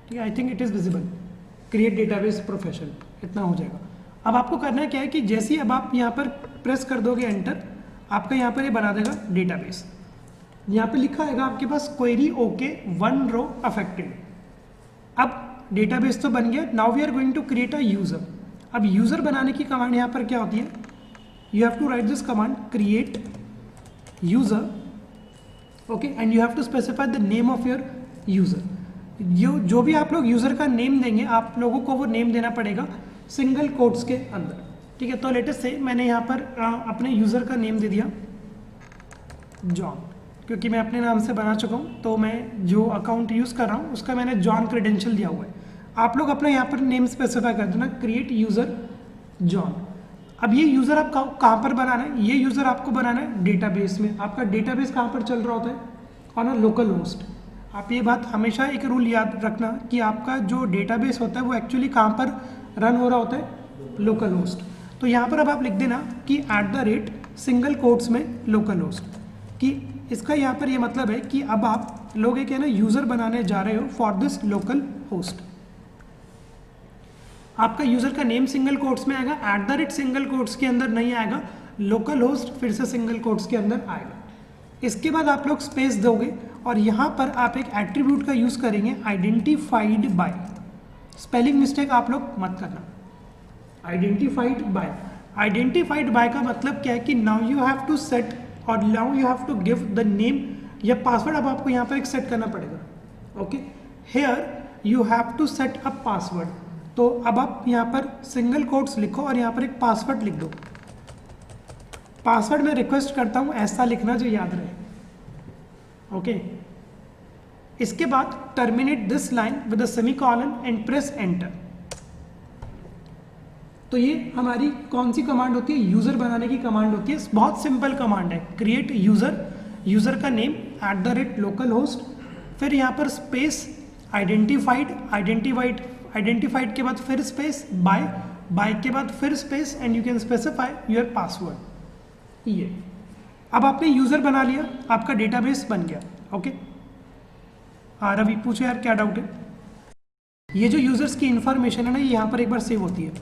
ठीक है, I think it is visible, create database profession, इतना हो जाएगा। अब आपको करना क्या है कि जैसे ही अब आप यहाँ पर प्रेस कर दोगे एंटर, आपका यहाँ पर ये बना देगा डेटाबेस। यहाँ पे लिखा आएगा आपके पास क्वेरी ओके 1 रो अफेक्टेड। अब डेटाबेस तो बन गया, now we are going to create a user. अब यूजर बनाने की कमांड यहाँ पर क्या होती है, you have to write this command create user, okay, and you have to specify the name of your user. जो भी आप लोग यूजर का नेम देंगे, आप लोगों को वो नेम देना पड़ेगा सिंगल कोट्स के अंदर, ठीक है। तो लेटेस्ट से मैंने यहाँ पर अपने यूजर का नेम दे दिया जॉन, क्योंकि मैं अपने नाम से बना चुका हूँ, तो मैं जो अकाउंट यूज़ कर रहा हूँ उसका मैंने जॉन क्रेडेंशियल दिया हुआ है। आप लोग अपना यहाँ पर नेम स्पेसिफाई कर देना, क्रिएट यूज़र जॉन। अब ये यूज़र आप कहाँ पर बनाना है, ये यूज़र आपको बनाना है डेटाबेस में। आपका डेटाबेस कहाँ पर चल रहा होता है, ऑन अ लोकल होस्ट। आप ये बात हमेशा एक रूल याद रखना कि आपका जो डेटाबेस होता है वो एक्चुअली कहाँ पर रन हो रहा होता है, लोकल होस्ट। तो यहाँ पर अब आप लिख देना कि @ सिंगल कोट्स में लोकल होस्ट, कि इसका यहाँ पर ये मतलब है कि अब आप लोग एक है ना यूज़र बनाने जा रहे हो फॉर दिस लोकल होस्ट। आपका यूज़र का नेम सिंगल कोट्स में आएगा, @ सिंगल कोट्स के अंदर नहीं आएगा, लोकल होस्ट फिर से सिंगल कोट्स के अंदर आएगा। इसके बाद आप लोग स्पेस दोगे और यहाँ पर आप एक एट्रीब्यूट का यूज़ करेंगे आइडेंटिफाइड बाय। स्पेलिंग मिस्टेक आप लोग मत करना, आइडेंटिफाइड बाय का मतलब क्या है कि now you have to set और now you have to give the name या पासवर्ड। अब आपको यहाँ पर एक सेट करना पड़ेगा, okay. Here you have to set a password. तो अब आप यहाँ पर सिंगल कोट्स लिखो और यहाँ पर एक पासवर्ड लिख दो। पासवर्ड मैं रिक्वेस्ट करता हूँ ऐसा लिखना जो याद रहे, ओके। इसके बाद terminate this line with a semicolon and press enter. तो ये हमारी कौन सी कमांड होती है, यूज़र बनाने की कमांड होती है। बहुत सिंपल कमांड है, क्रिएट यूज़र, यूज़र का नेम @ लोकल होस्ट, फिर यहाँ पर स्पेस आइडेंटिफाइड के बाद फिर स्पेस बाय के बाद फिर space and you can specify your password. ये अब आपने यूज़र बना लिया, आपका डेटाबेस बन गया, ओके। हाँ रवि पूछो यार क्या डाउट है। ये जो यूज़र्स की इन्फॉर्मेशन है ना, ये यहाँ पर एक बार सेव होती है।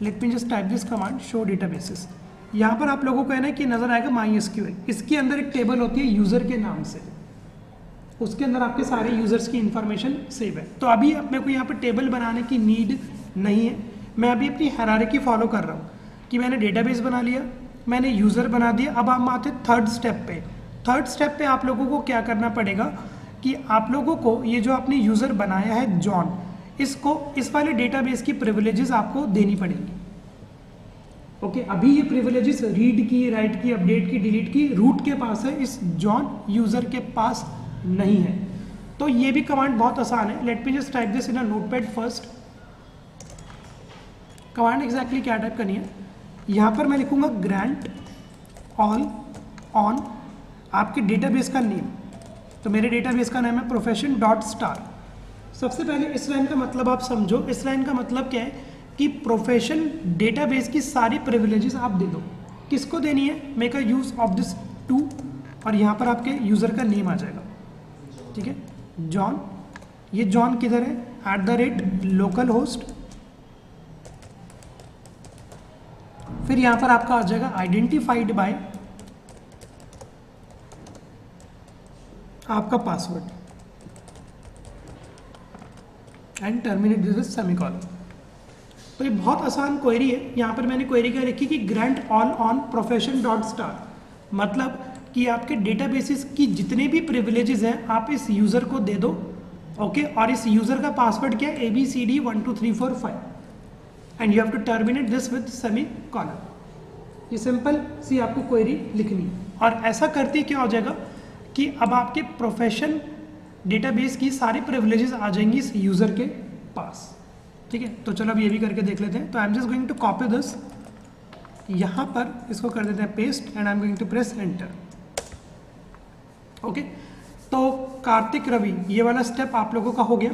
Late me just type this command show databases. यहाँ पर आप लोगों को है ना कि नजर आएगा MySQL, इसके अंदर एक टेबल होती है यूज़र के नाम से, उसके अंदर आपके सारे यूज़र्स की इन्फॉर्मेशन सेव है। तो अभी अपने को यहाँ पर टेबल बनाने की नीड नहीं है, मैं अभी अपनी हायरार्की फॉलो कर रहा हूँ कि मैंने डेटाबेस बना लिया, मैंने यूज़र बना दिया। अब हम आते थर्ड स्टेप पे। थर्ड स्टेप पे आप लोगों को क्या करना पड़ेगा कि आप लोगों को ये जो आपने यूज़र बनाया है जॉन, इसको इस वाले डेटाबेस की प्रिविलेजेस आपको देनी पड़ेंगी, ओके। अभी ये प्रिविलेजेस रीड की, राइट की, अपडेट की, डिलीट की रूट के पास है, इस जॉन यूज़र के पास नहीं है। तो ये भी कमांड बहुत आसान है। Late me just type this in a notepad first. Command exactly क्या टाइप करनी है, यहाँ पर मैं लिखूंगा ग्रांट ऑल ऑन आपके डेटाबेस का नेम। तो मेरे डेटाबेस का नाम है profession.star। सबसे पहले इस लाइन का मतलब आप समझो। इस लाइन का मतलब क्या है कि प्रोफेशन डेटाबेस की सारी प्रिविलेजेस आप दे दो। किसको देनी है, make a use of this too, और यहाँ पर आपके यूज़र का नेम आ जाएगा, ठीक है, जॉन। ये जॉन किधर है, @ लोकल होस्ट, फिर यहाँ पर आपका आ जाएगा आइडेंटिफाइड बाय आपका password and terminate this with semicolon. तो ये बहुत आसान क्वेरी है। यहाँ पर मैंने क्वेरी क्या लिखी कि ग्रांट ऑल ऑन profession.star, मतलब कि आपके डेटाबेसेस की जितने भी प्रिविलेजेस हैं आप इस यूज़र को दे दो, ओके। और इस यूज़र का पासवर्ड क्या है, ABCD 1 2 3 4 5 and you have to terminate this with semicolon. ये सिंपल सी आपको क्वेरी लिखनी है, और ऐसा करते क्या हो जाएगा कि अब आपके प्रोफेशन डेटाबेस की सारी प्रिविलेजेस आ जाएंगी इस यूज़र के पास, ठीक है। तो चलो अब ये भी करके देख लेते हैं। तो I am just going to copy this, यहाँ पर इसको कर देते हैं paste and I am going to press enter, okay. तो कार्तिक रवि ये वाला स्टेप आप लोगों का हो गया।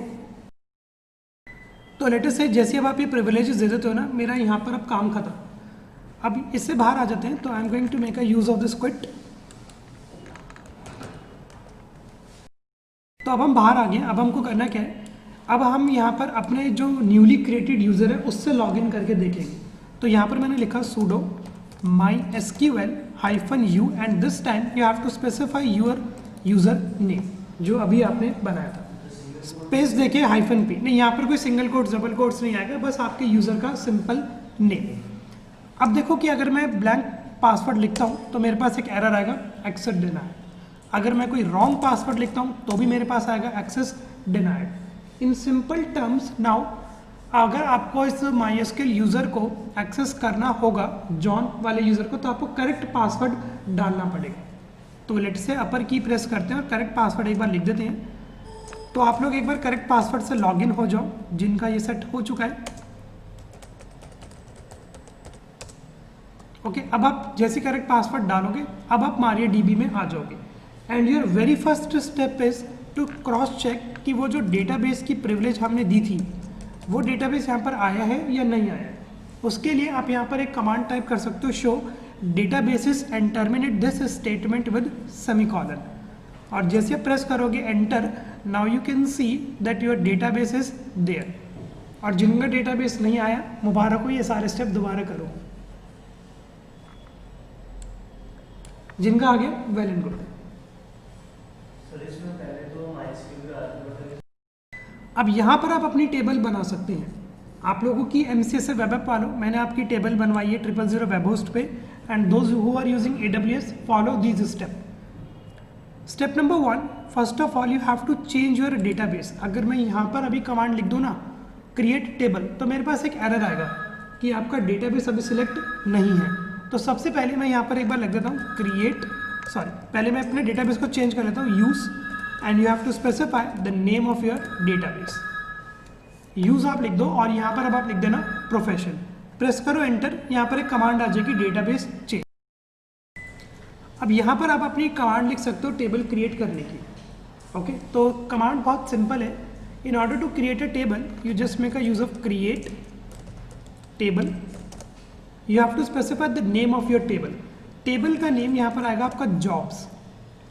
तो लेटेस्ट से जैसे अब आप ये प्रिविलेजेस दे देते हो ना, मेरा यहाँ पर अब काम खत्म। अब इससे बाहर आ जाते हैं। तो I am going to make a use of this quit. तो अब हम बाहर आ गए। अब हमको करना क्या है, अब हम यहाँ पर अपने जो न्यूली क्रिएटेड यूज़र है उससे लॉगिन करके देखेंगे। तो यहाँ पर मैंने लिखा sudo mysql-u and this time you have to specify your user name जो अभी आपने बनाया था। स्पेस देखिए -p, नहीं यहाँ पर कोई सिंगल कोट्स डबल कोट्स नहीं आएगा, बस आपके यूज़र का सिंपल नेम। अब देखो कि अगर मैं ब्लैंक पासवर्ड लिखता हूँ तो मेरे पास एक एरर आएगा एक्सेस डिनाइड। अगर मैं कोई रॉन्ग पासवर्ड लिखता हूँ तो भी मेरे पास आएगा access denied. In simple terms now अगर आपको इस MySQL यूज़र को एक्सेस करना होगा जॉन वाले यूज़र को, तो आपको करेक्ट पासवर्ड डालना पड़ेगा। तो लेट से अपर की प्रेस करते हैं और करेक्ट पासवर्ड एक बार लिख देते हैं। तो आप लोग एक बार करेक्ट पासवर्ड से लॉगिन हो जाओ जिनका ये सेट हो चुका है। ओके, अब आप जैसे करेक्ट पासवर्ड डालोगे अब आप MariaDB में आ जाओगे and your very first step is to cross check कि वो जो डेटाबेस की प्रिविलेज हमने दी थी वो डेटाबेस यहाँ पर आया है या नहीं आया है। उसके लिए आप यहाँ पर एक कमांड टाइप कर सकते हो, show databases and terminate this statement with semicolon. और जैसे प्रेस करोगे enter, now you can see that your database is there. और जिनका डेटाबेस नहीं आया मुबारक हो, ये सारे स्टेप दोबारा करो। जिनका आ गया वेल एंड गुड। अब यहाँ पर आप अपनी टेबल बना सकते हैं। आप लोगों की MCS से वेब ऐप वालों, मैंने आपकी टेबल बनवाई है 000 वेब होस्ट पे, and those who are using AWS follow these step. Step number 1, first of all you have to change your database. अगर मैं यहाँ पर अभी कमांड लिख दूँ ना क्रिएट टेबल, तो मेरे पास एक एरर आएगा कि आपका डेटाबेस अभी सिलेक्ट नहीं है। तो सबसे पहले मैं यहाँ पर एक बार लिख देता हूँ पहले मैं अपने डेटाबेस को चेंज कर लेता हूँ use, and you have to specify the name of your database. Use आप लिख दो और यहाँ पर अब आप लिख देना प्रोफेशन। प्रेस करो एंटर, यहाँ पर एक कमांड आ जाएगी डेटाबेस चेंज। अब यहाँ पर आप अपनी कमांड लिख सकते हो टेबल क्रिएट करने की। ओके, तो कमांड बहुत सिंपल है। In order to create a table you just make a use of create table. You have to specify the name of your table. Table का नेम यहाँ पर आएगा आपका जॉब्स।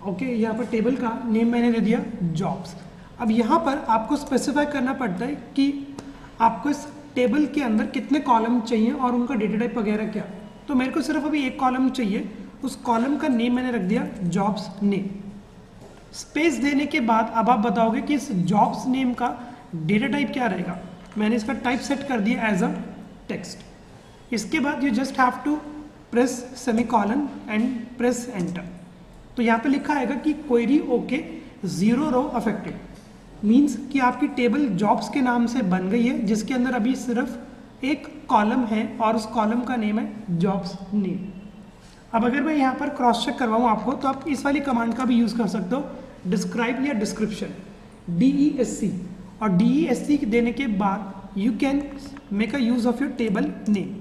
ओके, यहाँ पर टेबल का नेम मैंने दे दिया जॉब्स। अब यहाँ पर आपको स्पेसिफाई करना पड़ता है कि आपको इस टेबल के अंदर कितने कॉलम चाहिए और उनका डेटा टाइप वगैरह क्या। तो मेरे को सिर्फ अभी एक कॉलम चाहिए, उस कॉलम का नेम मैंने रख दिया जॉब्स नेम। स्पेस देने के बाद अब आप बताओगे कि इस जॉब्स नेम का डेटा टाइप क्या रहेगा। मैंने इसका टाइप सेट कर दिया एज अ टेक्स्ट। इसके बाद you just have to press semicolon and press enter. तो यहाँ पे लिखा आएगा कि query okay 0 row affected, means कि आपकी टेबल जॉब्स के नाम से बन गई है जिसके अंदर अभी सिर्फ एक कॉलम है और उस कॉलम का नेम है जॉब्स नेम। अब अगर मैं यहाँ पर क्रॉस चेक करवाऊँ आपको, तो आप इस वाली कमांड का भी यूज़ कर सकते हो, डिस्क्राइब या डिस्क्रिप्शन, DESC। और DESC देने के बाद you can make a use of your table name.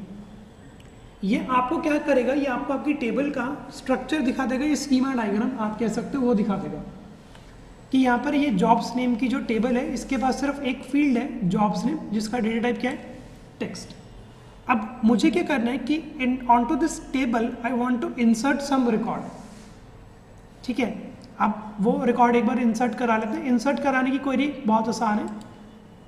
ये आपको क्या करेगा, ये आपको आपकी टेबल का स्ट्रक्चर दिखा देगा, ये स्कीमा डायग्राम आप कह सकते हो वो दिखा देगा कि यहाँ पर ये जॉब्स नेम की जो टेबल है इसके पास सिर्फ एक फील्ड है जॉब्स नेम जिसका डेटा टाइप क्या है टेक्स्ट। अब मुझे क्या करना है कि in on to this table I want to insert some record. ठीक है, अब वो रिकॉर्ड एक बार इंसर्ट करा लेते हैं। इंसर्ट कराने की क्वेरी बहुत आसान है,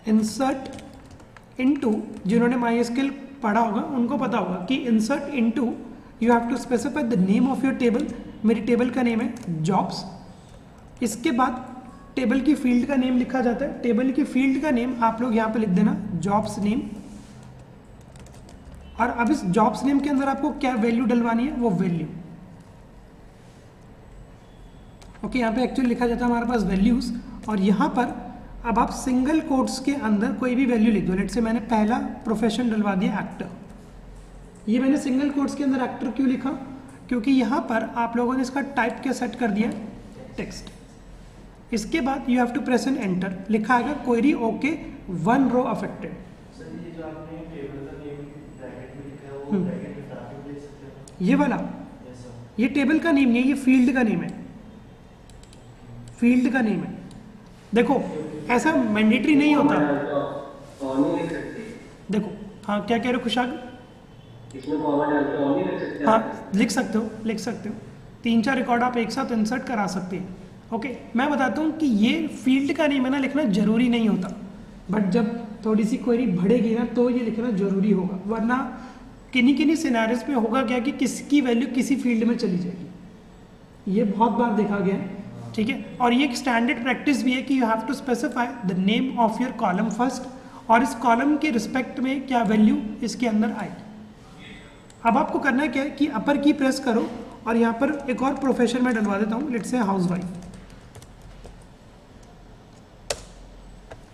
इंसर्ट इनटू, जिन्होंने MySQL पढ़ा होगा उनको पता होगा कि insert into you have to specify the name of your table. मेरी टेबल का नेम है जॉब्स। इसके बाद टेबल की फील्ड का नेम लिखा जाता है। टेबल की फील्ड का नेम आप लोग यहाँ पे लिख देना जॉब्स नेम। और अब इस जॉब्स नेम के अंदर आपको क्या वैल्यू डलवानी है, वो वैल्यू। ओके, यहाँ पे एक्चुअली लिखा जाता है हमारे पास वैल्यूज, और यहाँ पर अब आप सिंगल कोट्स के अंदर कोई भी वैल्यू लिख दो। लेट से मैंने पहला प्रोफेशन डलवा दिया एक्टर। ये मैंने सिंगल कोट्स के अंदर एक्टर क्यों लिखा, क्योंकि यहाँ पर आप लोगों ने इसका टाइप क्या सेट कर दिया टेक्स्ट। इसके बाद you have to press an enter, लिखा आएगा क्वेरी ओके 1 रो अफेक्टेड। ये वाला ये टेबल का नेम नहीं है, ये फील्ड का नेम है, फील्ड का नेम है। देखो ऐसा मैंडेटरी नहीं होता। देखो हाँ क्या कह रहे हो खुशाग, हाँ लिख सकते हो 3-4 रिकॉर्ड आप एक साथ इंसर्ट करा सकते हैं। ओके, मैं बताता हूँ कि ये फील्ड का नेम है ना लिखना जरूरी नहीं होता। बट जब थोड़ी सी क्वेरी बढ़ेगी ना तो ये लिखना जरूरी होगा, वरना किन्हीं किन्हीं सिनेरियोस में होगा क्या कि किसकी वैल्यू किसी फील्ड में चली जाएगी। ये बहुत बार देखा गया है, ठीक है। और ये एक स्टैंडर्ड प्रैक्टिस भी है कि you have to specify the name of your column first, और इस कॉलम के रिस्पेक्ट में क्या वैल्यू इसके अंदर आएगी। अब आपको करना है क्या है कि अपर की प्रेस करो और यहाँ पर एक और प्रोफेशन में डलवा देता हूँ, लेट्स से हाउसवाइफ,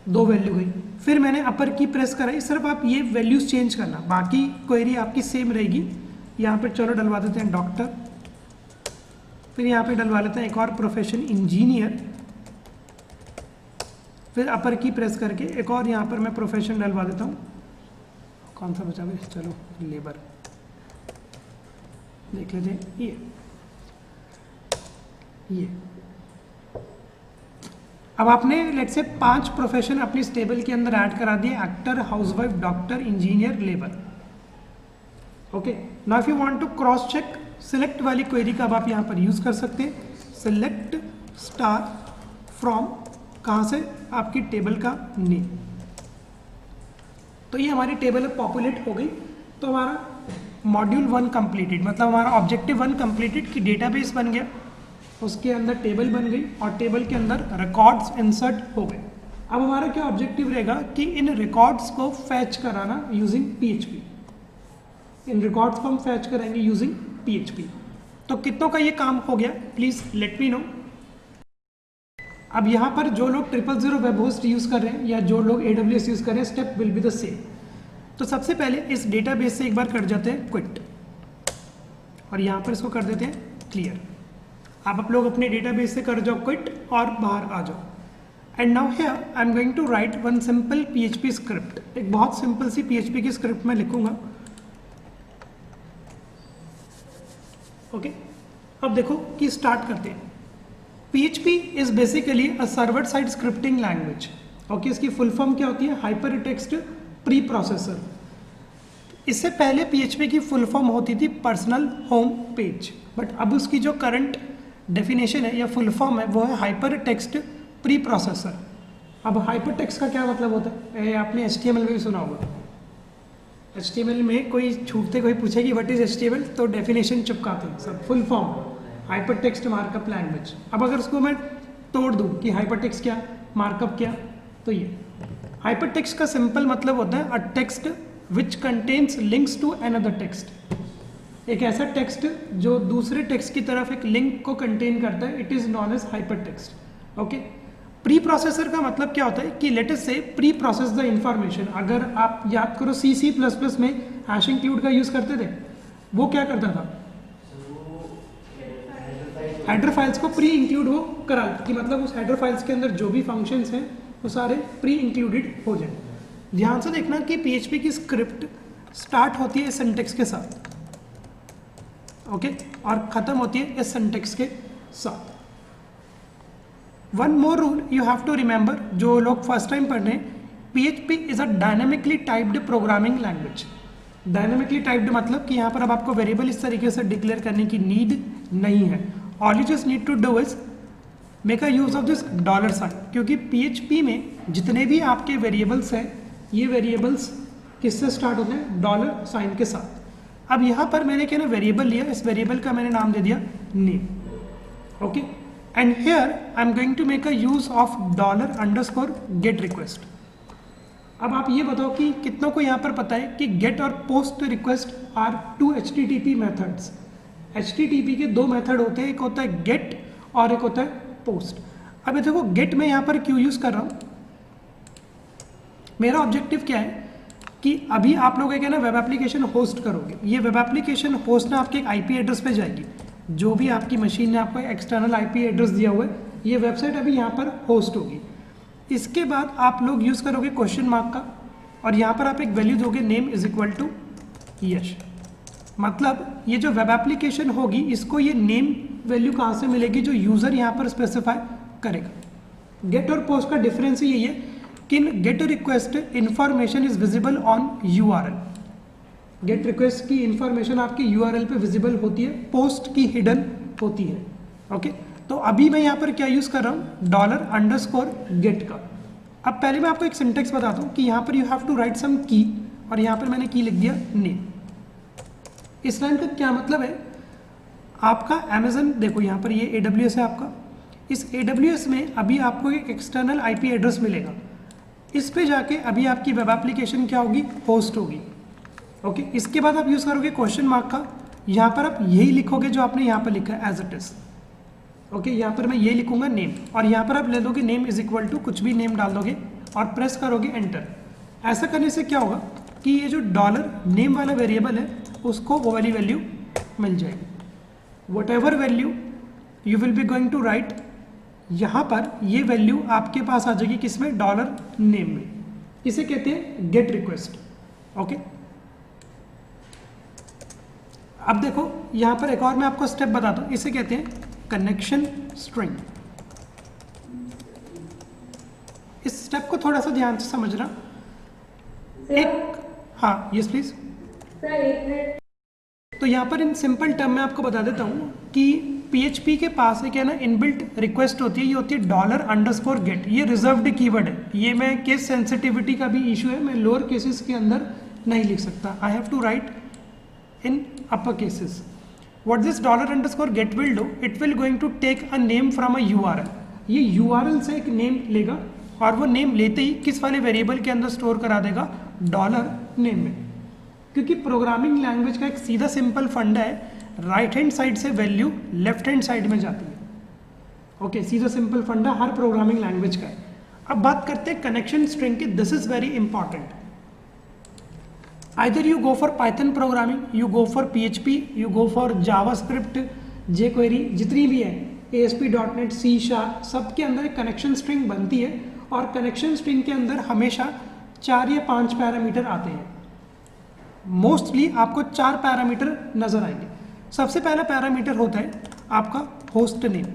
2 वैल्यू गई। फिर मैंने अपर की प्रेस कराई, सिर्फ आप ये वैल्यूज चेंज करना, बाकी क्वेरी आपकी सेम रहेगी। यहाँ पे चलो डलवा देते हैं डॉक्टर, फिर यहाँ पे डलवा लेते हैं एक और प्रोफेशन इंजीनियर, फिर अपर की प्रेस करके एक और यहाँ पर मैं प्रोफेशन डलवा देता हूँ। कौन सा बचा भाई, चलो लेबर देख लेते हैं। ये अब आपने लेट्स से 5 प्रोफेशन अपनी इस टेबल के अंदर ऐड करा दिए, actor, housewife, doctor, engineer, labour. Okay, now if you want to cross check, select वाली क्वेरी का अब आप यहाँ पर यूज कर सकते हैं। सिलेक्ट स्टार फ्रॉम, कहाँ से, आपकी टेबल का नेम। तो ये हमारी टेबल अब पॉपुलेट हो गई। तो हमारा मॉड्यूल 1 कंप्लीटेड, मतलब हमारा ऑब्जेक्टिव 1 कंप्लीटेड कि डेटाबेस बन गया, उसके अंदर टेबल बन गई और टेबल के अंदर रिकॉर्ड्स इंसर्ट हो गए। अब हमारा क्या ऑब्जेक्टिव रहेगा कि इन रिकॉर्ड्स को फैच कराना यूजिंग पीएचपी। इन रिकॉर्ड्स को हम फैच कराएंगे यूजिंग पीएचपी। तो कितनों का ये काम हो गया, प्लीज लेट मी नो। अब यहाँ पर जो लोग 000 वेब होस्ट यूज कर रहे हैं या जो लोग AWS यूज कर रहे हैं, step will be the same. तो सबसे पहले इस डेटाबेस से एक बार कर जाते हैं क्विट, और यहाँ पर इसको कर देते हैं क्लियर। आप लोग अपने डेटाबेस से कर जाओ क्विट और बाहर आ जाओ। And now here I am going to write one simple PHP script. एक बहुत सिंपल सी PHP की स्क्रिप्ट मैं लिखूंगा। ओके, अब देखो कि स्टार्ट करते हैं। PHP is basically a server side scripting language. Okay, इसकी फुल फॉर्म क्या होती है, हाइपर टेक्स्ट प्री प्रोसेसर। इससे पहले PHP की फुल फॉर्म होती थी पर्सनल होम पेज, बट अब उसकी जो करंट डेफिनेशन है या फुल फॉर्म है वो है हाइपर टेक्स्ट प्री प्रोसेसर। अब हाइपर टेक्स्ट का क्या मतलब होता है, आपने HTML में भी सुना होगा। HTML में कोई छूटते कोई पूछेगी व्हाट इज HTML, तो डेफिनेशन चिपकाते हैं सब, full form hyper text markup language. अब अगर उसको मैं तोड़ दूं कि हाइपर टेक्स्ट क्या, मार्कअप क्या, तो ये हाइपर टेक्स्ट का सिंपल मतलब होता है a text which contains links to another text. एक ऐसा टेक्स्ट जो दूसरे टेक्स्ट की तरफ एक लिंक को कंटेन करता है, it is known as hyper text. Okay, pre processor का मतलब क्या होता है कि लेट अस से प्री प्रोसेस द इंफॉर्मेशन। अगर आप याद करो C++ में हैश इंक्लूड का यूज करते थे, वो क्या करता था, हेडर फाइल्स को प्री इंक्लूड वो करा कि मतलब उस हेडर फाइल्स के अंदर जो भी फंक्शंस हैं वो सारे प्री इंक्लूडेड हो जाए। ध्यान से देखना कि PHP की स्क्रिप्ट स्टार्ट होती है इस सिंटेक्स के साथ, ओके, और खत्म होती है इस सिंटेक्स के साथ। One more rule you have to remember, जो लोग फर्स्ट टाइम पढ़ रहे हैं, PHP is a dynamically typed programming language. Dynamically typed मतलब कि यहाँ पर अब आपको वेरिएबल इस तरीके से डिक्लेयर करने की नीड नहीं है। All you just need to do is make a use of this $sign, क्योंकि PHP में जितने भी आपके वेरिएबल्स हैं, ये वेरिएबल्स किससे स्टार्ट होते हैं, $साइन के साथ। अब यहाँ पर मैंने क्या ना वेरिएबल लिया, इस वेरिएबल का मैंने नाम दे दिया name. Okay, and here I am going to make a use of $_get request। अब आप ये बताओ कि कितनों को यहाँ पर पता है कि गेट और post request are 2 HTTP methods. HTTP के 2 मेथड होते हैं, एक होता है गेट और एक होता है पोस्ट। अब ये देखो गेट में यहाँ पर क्यों यूज कर रहा हूँ, मेरा ऑब्जेक्टिव क्या है कि अभी आप लोग एक है ना वेब एप्लीकेशन होस्ट करोगे, ये वेब एप्लीकेशन होस्ट ना आपके एक IP एड्रेस पे जाएगी। जो भी आपकी मशीन ने आपको एक्सटर्नल IP एड्रेस दिया हुआ है, ये वेबसाइट अभी यहाँ पर होस्ट होगी। इसके बाद आप लोग यूज़ करोगे क्वेश्चन मार्क का, और यहाँ पर आप एक वैल्यू दोगे नेम इज इक्वल टू यश। मतलब ये जो वेब एप्लीकेशन होगी, इसको ये नेम वैल्यू कहाँ से मिलेगी, जो यूज़र यहाँ पर स्पेसिफाई करेगा। गेट और पोस्ट का डिफरेंस यही है कि in get request information is visible on URL। Get request की इंफॉर्मेशन आपकी URL पे विजिबल होती है, पोस्ट की हिडन होती है। ओके, तो अभी मैं यहाँ पर क्या यूज़ कर रहा हूँ, $_get का। अब पहले मैं आपको एक सिंटेक्स बताता हूँ कि यहाँ पर यू हैव टू राइट सम की, और यहाँ पर मैंने की लिख दिया नेम। इस लाइन का क्या मतलब है, आपका अमेजन देखो यहाँ पर ये AWS है आपका, इस AWS में अभी आपको एक एक्सटर्नल IP एड्रेस मिलेगा, इस पे जाके अभी आपकी वेब एप्लीकेशन क्या होगी, होस्ट होगी। ओके, इसके बाद आप यूज़ करोगे क्वेश्चन मार्क का, यहाँ पर आप यही लिखोगे जो आपने यहाँ पर लिखा है एज इट इज। ओके, यहाँ पर मैं ये लिखूंगा नेम, और यहाँ पर आप ले दोगे नेम इज इक्वल टू कुछ भी नेम डाल दोगे और प्रेस करोगे एंटर। ऐसा करने से क्या होगा कि ये जो डॉलर नेम वाला वेरिएबल है उसको वो वाली वैल्यू मिल जाएगी। Whatever value you will be going to write, यहाँ पर ये वैल्यू आपके पास आ जाएगी किसमें, डॉलर नेम में। इसे कहते हैं गेट रिक्वेस्ट। ओके, अब देखो यहाँ पर एक और मैं आपको स्टेप बताता हूँ, इसे कहते हैं कनेक्शन स्ट्रिंग। इस स्टेप को थोड़ा सा ध्यान से समझना। एक, हाँ यस प्लीज। तो यहाँ पर इन सिंपल टर्म में आपको बता देता हूँ कि PHP के पास एक है ना इनबिल्ट रिक्वेस्ट होती है, ये होती है $_get। ये रिजर्व्ड कीवर्ड है, ये मैं केस सेंसिटिविटी का भी इशू है, मैं लोअर केसेस के अंदर नहीं लिख सकता। I have to write in upper cases. What this $_get will do, it will going to take a name from a URL. ये URL से एक नेम लेगा और वो नेम लेते ही किस वाले वेरिएबल के अंदर स्टोर करा देगा, डॉलर नेम में। क्योंकि प्रोग्रामिंग लैंग्वेज का एक सीधा सिंपल फंडा है, राइट हैंड साइड से वैल्यू लेफ्ट हैंड साइड में जाती है। ओके, सीधा सिंपल फंडा हर प्रोग्रामिंग लैंग्वेज का है। अब बात करते हैं कनेक्शन स्ट्रिंग की। This is very important. Either you go for Python programming, you go for PHP, you go for JavaScript, jQuery, जितनी भी है ASP.NET, C#, सब के अंदर एक कनेक्शन स्ट्रिंग बनती है, और कनेक्शन स्ट्रिंग के अंदर हमेशा 4 या 5 पैरामीटर आते हैं। मोस्टली आपको 4 पैरामीटर नजर आएंगे। सबसे पहला पैरामीटर होता है आपका होस्ट नेम,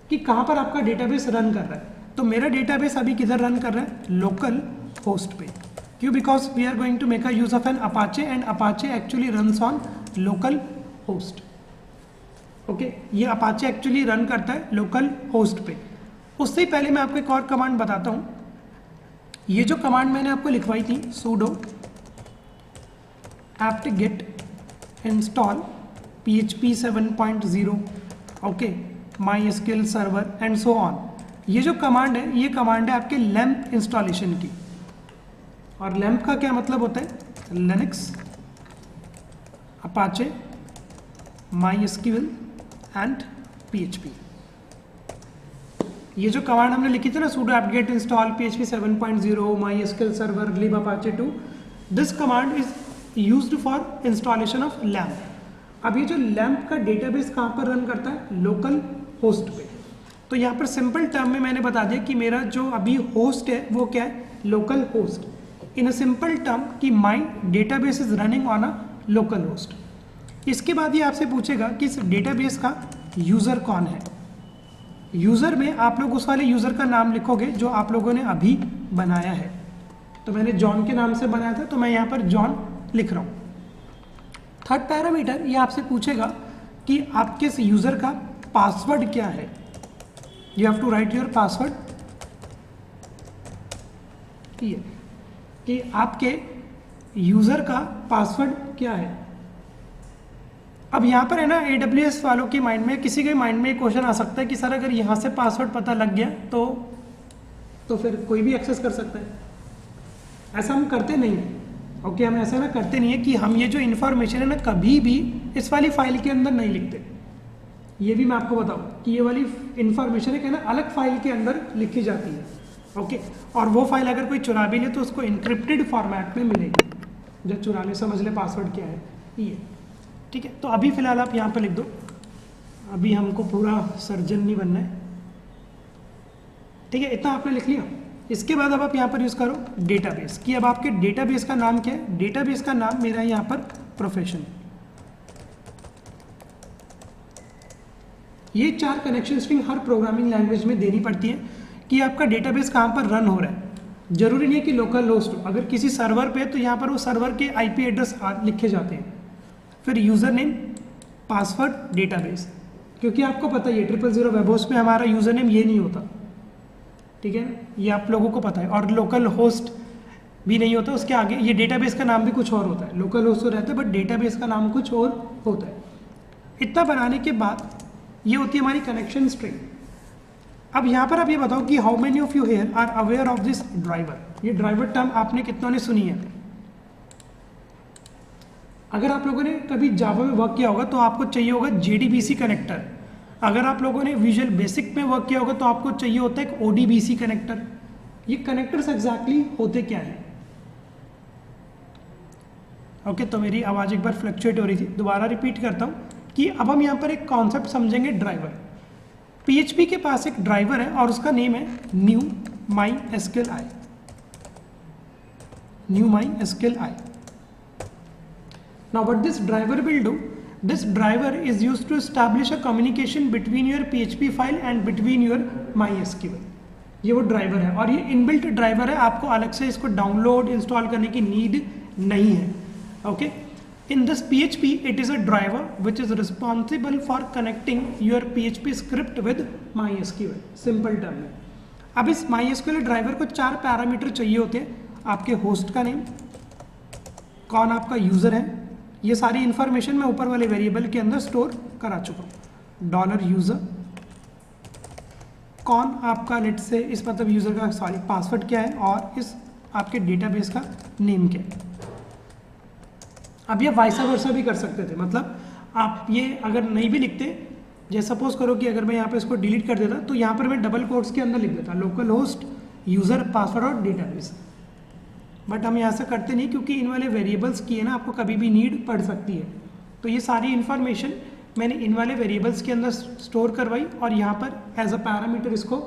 कि कहाँ पर आपका डेटाबेस रन कर रहा है। तो मेरा डेटाबेस अभी किधर रन कर रहा है, लोकल होस्ट पे। क्यों, because we are going to make a use of an Apache and Apache actually runs on local host. Okay, ये अपाचे एक्चुअली रन करता है लोकल होस्ट पे। उससे ही पहले मैं आपको एक और कमांड बताता हूँ। ये जो कमांड मैंने आपको लिखवाई थी, sudo apt-get install PHP 7.0, okay, MySQL server and so on. ये जो कमांड है, ये कमांड है आपके लैम्प इंस्टॉलेशन की। और लैम्प का क्या मतलब होता है, Linux, Apache, MySQL and PHP। ये जो कमांड हमने लिखी थी ना, sudo apt-get install PHP 7.0 MySQL server lib apache 2, this command is used for installation of lamp. अब ये जो लैम्प का डेटाबेस कहाँ पर रन करता है, लोकल होस्ट पे। तो यहाँ पर सिंपल टर्म में मैंने बता दिया कि मेरा जो अभी होस्ट है वो क्या है, local host. In a simple term कि my database is running on a local host. इसके बाद ये आपसे पूछेगा कि इस डेटाबेस का यूज़र कौन है। यूज़र में आप लोग उस वाले यूज़र का नाम लिखोगे जो आप लोगों ने अभी बनाया है। तो मैंने जॉन के नाम से बनाया था, तो मैं यहाँ पर जॉन लिख रहा हूँ। थर्ड पैरामीटर ये आपसे पूछेगा कि आपके इस यूज़र का पासवर्ड क्या है। You have to write your password. ठीक है कि आपके यूज़र का पासवर्ड क्या है। अब यहाँ पर है ना, AWS वालों के माइंड में, किसी के माइंड में क्वेश्चन आ सकता है कि सर अगर यहाँ से पासवर्ड पता लग गया तो फिर कोई भी एक्सेस कर सकता है। ऐसा हम करते नहीं हैं। ओके, हम ऐसा ना करते नहीं है कि हम ये जो इन्फॉर्मेशन है ना कभी भी इस वाली फाइल के अंदर नहीं लिखते। ये भी मैं आपको बताऊँ कि ये वाली इन्फॉर्मेशन है ना अलग फाइल के अंदर लिखी जाती है। ओके, और वो फाइल अगर कोई चुरा भी ले तो उसको इंक्रिप्टेड फॉर्मेट में मिलेगी। जब चुरा ले समझ ले पासवर्ड क्या है ये। ठीक है, तो अभी फिलहाल आप यहाँ पर लिख दो, अभी हमको पूरा सर्जन नहीं बनना है। ठीक है, इतना आपने लिख लिया। इसके बाद अब आप यहाँ पर यूज़ करो डेटाबेस कि अब आपके डेटाबेस का नाम क्या है। डेटाबेस का नाम मेरा यहाँ पर प्रोफेशन। ये 4 कनेक्शन स्ट्रिंग हर प्रोग्रामिंग लैंग्वेज में देनी पड़ती है कि आपका डेटाबेस कहाँ पर रन हो रहा है। जरूरी नहीं है कि लोकल होस्ट हो, अगर किसी सर्वर पे तो यहाँ पर वो सर्वर के IP एड्रेस लिखे जाते हैं। फिर यूज़र नेम, पासवर्ड, डेटाबेस, क्योंकि आपको पता ही है 000 वेब होस्ट में हमारा यूज़र नेम ये नहीं होता। ठीक है ना, ये आप लोगों को पता है। और लोकल होस्ट भी नहीं होता, उसके आगे ये डेटाबेस का नाम भी कुछ और होता है। लोकल होस्ट तो रहता है बट डेटाबेस का नाम कुछ और होता है। इतना बनाने के बाद ये होती है हमारी कनेक्शन स्ट्रिंग। अब यहाँ पर आप ये बताओ कि how many of you here are aware of this driver. ये ड्राइवर टर्म आपने कितनों ने सुनी है? अगर आप लोगों ने कभी जावा में वर्क किया होगा तो आपको चाहिए होगा JDBC कनेक्टर। अगर आप लोगों ने विजुअल बेसिक में वर्क किया होगा तो आपको चाहिए होता है एक ODBC कनेक्टर। ये कनेक्टर्स एग्जैक्टली होते क्या हैं? ओके, तो मेरी आवाज़ एक बार फ्लक्चुएट हो रही थी, दोबारा रिपीट करता हूँ कि अब हम यहाँ पर एक कॉन्सेप्ट समझेंगे, ड्राइवर। PHP के पास एक ड्राइवर है और उसका नेम है knew my SQL I. Knew my SQL I. Now what this driver will do, this driver is used to establish a communication between your PHP file and between your MySQL। ये वो driver है और ये inbuilt driver है, आपको अलग से इसको डाउनलोड इंस्टॉल करने की नीड नहीं है। Okay, in this PHP it is a driver which is responsible for connecting your PHP script with MySQL। Simple term है। अब इस MySQL ड्राइवर को 4 पैरामीटर चाहिए होते हैं। आपके होस्ट का नेम, कौन आपका यूजर है, ये सारी इंफॉर्मेशन मैं ऊपर वाले वेरिएबल के अंदर स्टोर करा चुका हूँ। $यूजर, कौन आपका लेट से इस मतलब यूजर का सॉरी पासवर्ड क्या है और इस आपके डेटाबेस का नेम क्या है। अब ये वाइस वर्सा भी कर सकते थे, मतलब आप ये अगर नहीं भी लिखते, जैसे सपोज करो कि अगर मैं यहाँ पे इसको डिलीट कर देता तो यहाँ पर मैं डबल कोट्स के अंदर लिख देता लोकल होस्ट यूजर पासवर्ड और डेटाबेस। बट हम यहाँ से करते नहीं क्योंकि इन वाले वेरिएबल्स की है ना आपको कभी भी नीड पड़ सकती है। तो ये सारी इन्फॉर्मेशन मैंने इन वाले वेरिएबल्स के अंदर स्टोर करवाई और यहाँ पर एज अ पैरामीटर इसको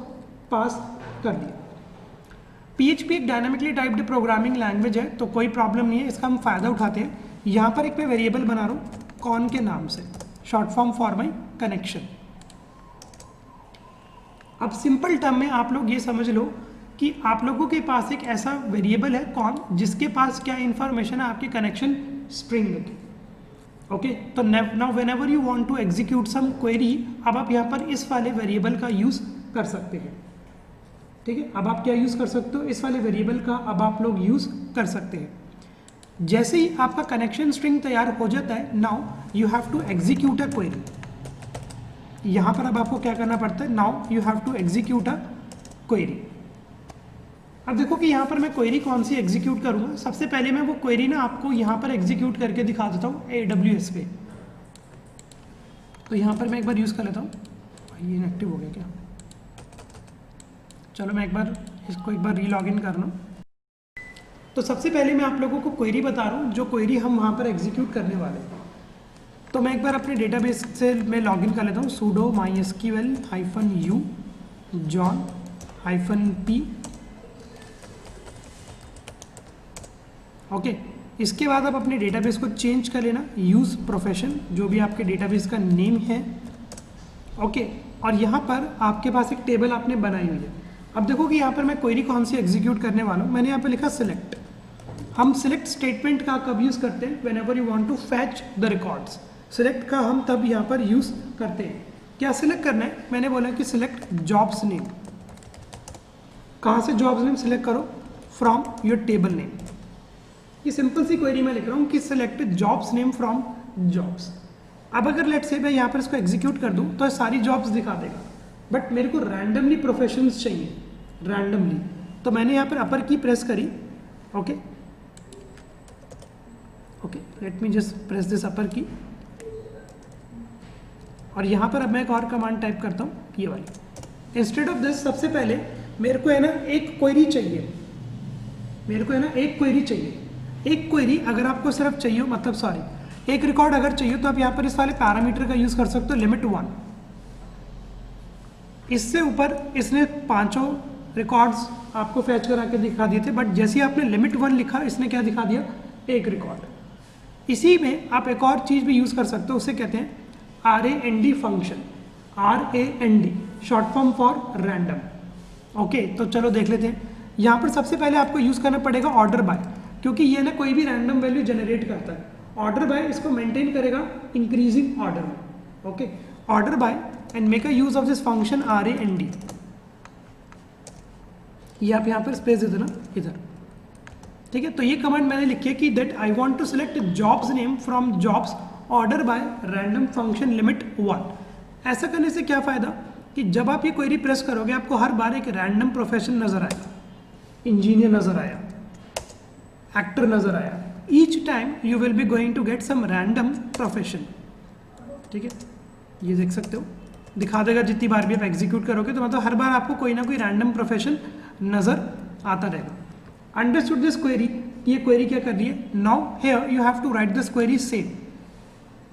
पास कर दिया। PHP एक डायनामिकली टाइप्ड प्रोग्रामिंग लैंग्वेज है तो कोई प्रॉब्लम नहीं है, इसका हम फ़ायदा उठाते हैं। यहाँ पर एक मैं वेरिएबल बना रहा हूँ कॉन के नाम से, short form for my connection. अब सिंपल टर्म में आप लोग ये समझ लो कि आप लोगों के पास एक ऐसा वेरिएबल है कौन जिसके पास क्या इंफॉर्मेशन है आपके कनेक्शन स्ट्रिंग की। ओके, तो now whenever you want to execute some query, अब आप यहाँ पर इस वाले वेरिएबल का यूज़ कर सकते हैं। ठीक है, अब आप क्या यूज़ कर सकते हो, इस वाले वेरिएबल का अब आप लोग यूज़ कर सकते हैं। जैसे ही आपका कनेक्शन स्ट्रिंग तैयार हो जाता है, now you have to execute a query. यहाँ पर अब आपको क्या करना पड़ता है, now you have to execute a query. अब देखो कि यहाँ पर मैं क्वेरी कौन सी एग्जीक्यूट करूँगा। सबसे पहले मैं वो क्वेरी ना आपको यहाँ पर एग्जीक्यूट करके दिखा देता हूँ AWS पे। तो यहाँ पर मैं एक बार यूज़ कर लेता हूँ। ये इनएक्टिव हो गया क्या? चलो मैं एक बार इसको एक बार रीलॉग इन कर लूँ। तो सबसे पहले मैं आप लोगों को क्वेरी बता रहा हूँ, जो क्वेरी हम वहाँ पर एग्जीक्यूट करने वाले हैं। तो मैं एक बार अपने डेटाबेस से मैं लॉग इन कर लेता हूँ। sudo mysql-u john-p। ओके, इसके बाद आप अपने डेटाबेस को चेंज कर लेना, यूज़ प्रोफेशन जो भी आपके डेटाबेस का नेम है। ओके, और यहाँ पर आपके पास एक टेबल आपने बनाई हुई है। अब देखो कि यहाँ पर मैं क्वेरी कौन सी एग्जीक्यूट करने वाला हूँ। मैंने यहाँ पर लिखा सिलेक्ट। हम सिलेक्ट स्टेटमेंट का कब यूज़ करते हैं, whenever you want to fetch the records. Select का हम तब यहाँ पर यूज़ करते हैं। क्या सिलेक्ट करना है, मैंने बोला कि सिलेक्ट जॉब्स नेम। कहाँ से जॉब्स नेम सिलेक्ट करो, फ्रॉम योर टेबल नेम। ये सिंपल सी क्वेरी मैं लिख रहा हूँ कि select jobs name from jobs. अब अगर लेट से मैं यहाँ पर इसको एग्जीक्यूट कर दूँ तो सारी जॉब्स दिखा देगा, बट मेरे को रैंडमली प्रोफेशंस चाहिए, रैंडमली। तो मैंने यहाँ पर अपर की प्रेस करी। Okay okay, late me just press this upper की। और यहाँ पर अब मैं एक और कमांड टाइप करता हूँ, ये वाली। इंस्टेड ऑफ दिस सबसे पहले मेरे को है ना एक क्वेरी चाहिए, मेरे को है ना एक क्वेरी चाहिए। एक क्वेरी अगर आपको सिर्फ चाहिए, मतलब सॉरी एक रिकॉर्ड अगर चाहिए तो आप यहाँ पर इस वाले पैरामीटर का यूज़ कर सकते हो, लिमिट 1। इससे ऊपर इसने 5 रिकॉर्ड्स आपको फैच करा के दिखा दिए थे, बट जैसे ही आपने लिमिट 1 लिखा इसने क्या दिखा दिया, एक रिकॉर्ड। इसी में आप एक और चीज़ भी यूज़ कर सकते हो, उसे कहते हैं RAND function. RAND short form for random. Okay, तो चलो देख लेते हैं। यहाँ पर सबसे पहले आपको यूज़ करना पड़ेगा ऑर्डर बाय, क्योंकि ये ना कोई भी रैंडम वैल्यू जनरेट करता है। ऑर्डर बाय इसको मेंटेन करेगा इंक्रीजिंग ऑर्डर में। Okay, order bye and make a use of this function RAND। ये आप यहाँ पर स्पेस दे देना इधर, ठीक है। तो ये कमांड मैंने लिखी है कि that I want to select jobs name from jobs order by random function limit 1। ऐसा करने से क्या फ़ायदा कि जब आप ये क्वेरी प्रेस करोगे आपको हर बार एक रैंडम प्रोफेशन नज़र आएगा, इंजीनियर नज़र आया, एक्टर नज़र आया, each time you will be going to get some random profession, ठीक है। ये देख सकते हो, दिखा देगा जितनी बार भी आप एग्जीक्यूट करोगे, तो मतलब हर बार आपको कोई ना कोई रैंडम प्रोफेशन नज़र आता रहेगा। अंडरस्टूड दिस क्वेरी, ये क्वेरी क्या कर रही है, now here you have to write this query same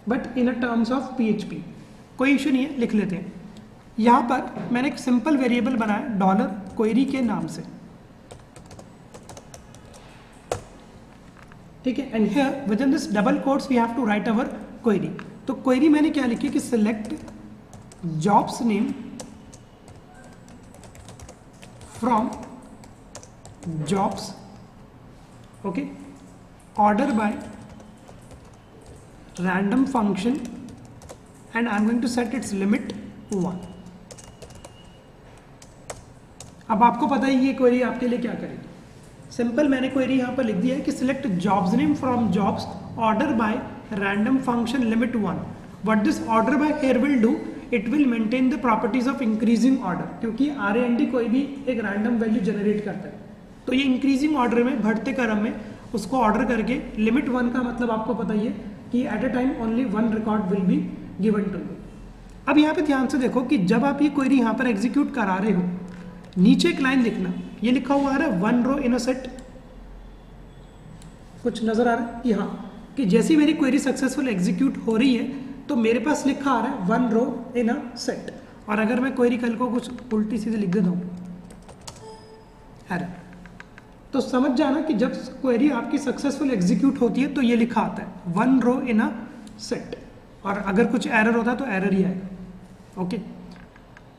but in a terms of PHP। कोई इशू नहीं है, लिख लेते हैं। यहाँ पर मैंने एक सिंपल वेरिएबल बनाया डॉलर क्वेरी के नाम से, ठीक है। And here within this double quotes we have to write our query. तो क्वेरी मैंने क्या लिखी कि select jobs name from jobs, okay, order by random function and I am going to set its limit 1। अब आपको पता है ये क्वेरी आपके लिए क्या करेगी। सिंपल मैंने क्वेरी यहाँ पर लिख दिया है कि select jobs name from jobs order by random function limit 1। What this order by here will do, it will maintain the properties of increasing order, क्योंकि RAND कोई भी एक रैंडम वैल्यू जनरेट करता है, तो ये इंक्रीजिंग ऑर्डर में, बढ़ते क्रम में उसको ऑर्डर करके लिमिट 1 का मतलब आपको पता ही है कि at a time only 1 record will be given to you. अब यहाँ पे ध्यान से देखो कि जब आप ये क्वेरी यहाँ पर एग्जीक्यूट करा रहे हो, नीचे एक लाइन लिखना, ये लिखा हुआ आ रहा है 1 रो इन अ सेट, कुछ नजर आ रहा है कि हाँ, कि जैसी मेरी क्वेरी सक्सेसफुल एग्जीक्यूट हो रही है तो मेरे पास लिखा आ रहा है 1 रो इन अ सेट। और अगर मैं क्वेरी कल को कुछ उल्टी सीधे लिख देता हूँ एरर, तो समझ जाना कि जब क्वेरी आपकी सक्सेसफुल एग्जीक्यूट होती है तो ये लिखा आता है 1 रो इन अ सेट, और अगर कुछ एरर होता है तो एरर ही आएगा, ओके।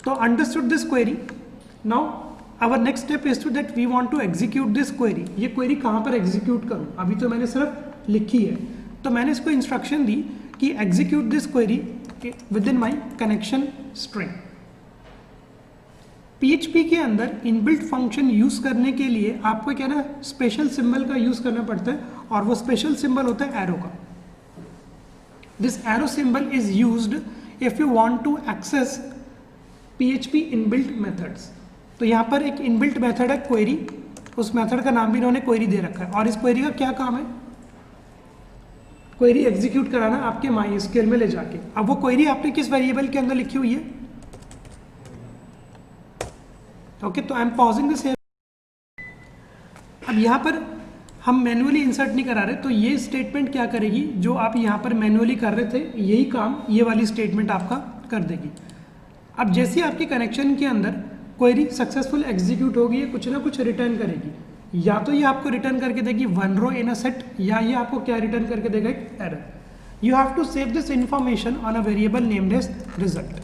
तो understood this query. Now our next step is to that we want to execute this query. ये क्वेरी कहाँ पर एग्जीक्यूट करूँ, अभी तो मैंने सिर्फ लिखी है, तो मैंने इसको इंस्ट्रक्शन दी कि execute this query with in my connection string. PHP के अंदर इनबिल्ट फंक्शन यूज करने के लिए आपको क्या ना स्पेशल सिंबल का यूज करना पड़ता है, और वो स्पेशल सिंबल होता है एरो का। This arrow symbol is used if you want to access PHP inbuilt methods. तो यहाँ पर एक इनबिल्ट मेथड है क्वेरी, उस मेथड का नाम भी इन्होंने क्वेरी दे रखा है, और इस क्वेरी का क्या काम है, क्वेरी एग्जीक्यूट कराना आपके MySQL में ले जाके। अब वो क्वेरी आपने किस वेरिएबल के अंदर लिखी हुई है, ओके। तो I M pausing this here. अब यहाँ पर हम मैन्युअली इंसर्ट नहीं करा रहे, तो ये स्टेटमेंट क्या करेगी, जो आप यहाँ पर मैन्युअली कर रहे थे यही काम ये वाली स्टेटमेंट आपका कर देगी। अब जैसे आपके कनेक्शन के अंदर क्वेरी सक्सेसफुल एग्जीक्यूट होगी, ये कुछ ना कुछ रिटर्न करेगी, या तो ये आपको रिटर्न करके देगी 1 रो इन अ सेट, या ये आपको क्या रिटर्न करके देगा, एक error. You have to save this information on a variable named as result,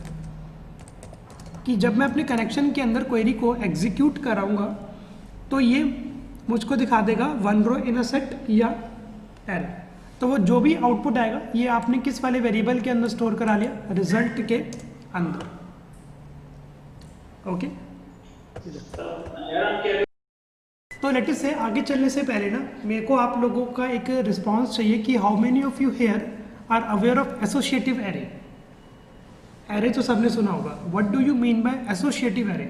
कि जब मैं अपने कनेक्शन के अंदर क्वेरी को एग्जीक्यूट कराऊंगा तो ये मुझको दिखा देगा 1 रो इन अ सेट या एरर। तो वो जो भी आउटपुट आएगा ये आपने किस वाले वेरिएबल के अंदर स्टोर करा लिया, रिजल्ट के अंदर, ओके। तो लेट अस से आगे चलने से पहले ना मेरे को आप लोगों का एक रिस्पांस चाहिए कि how many of you here are aware of associative array. Array तो सबने सुना होगा, what do you mean by associative array,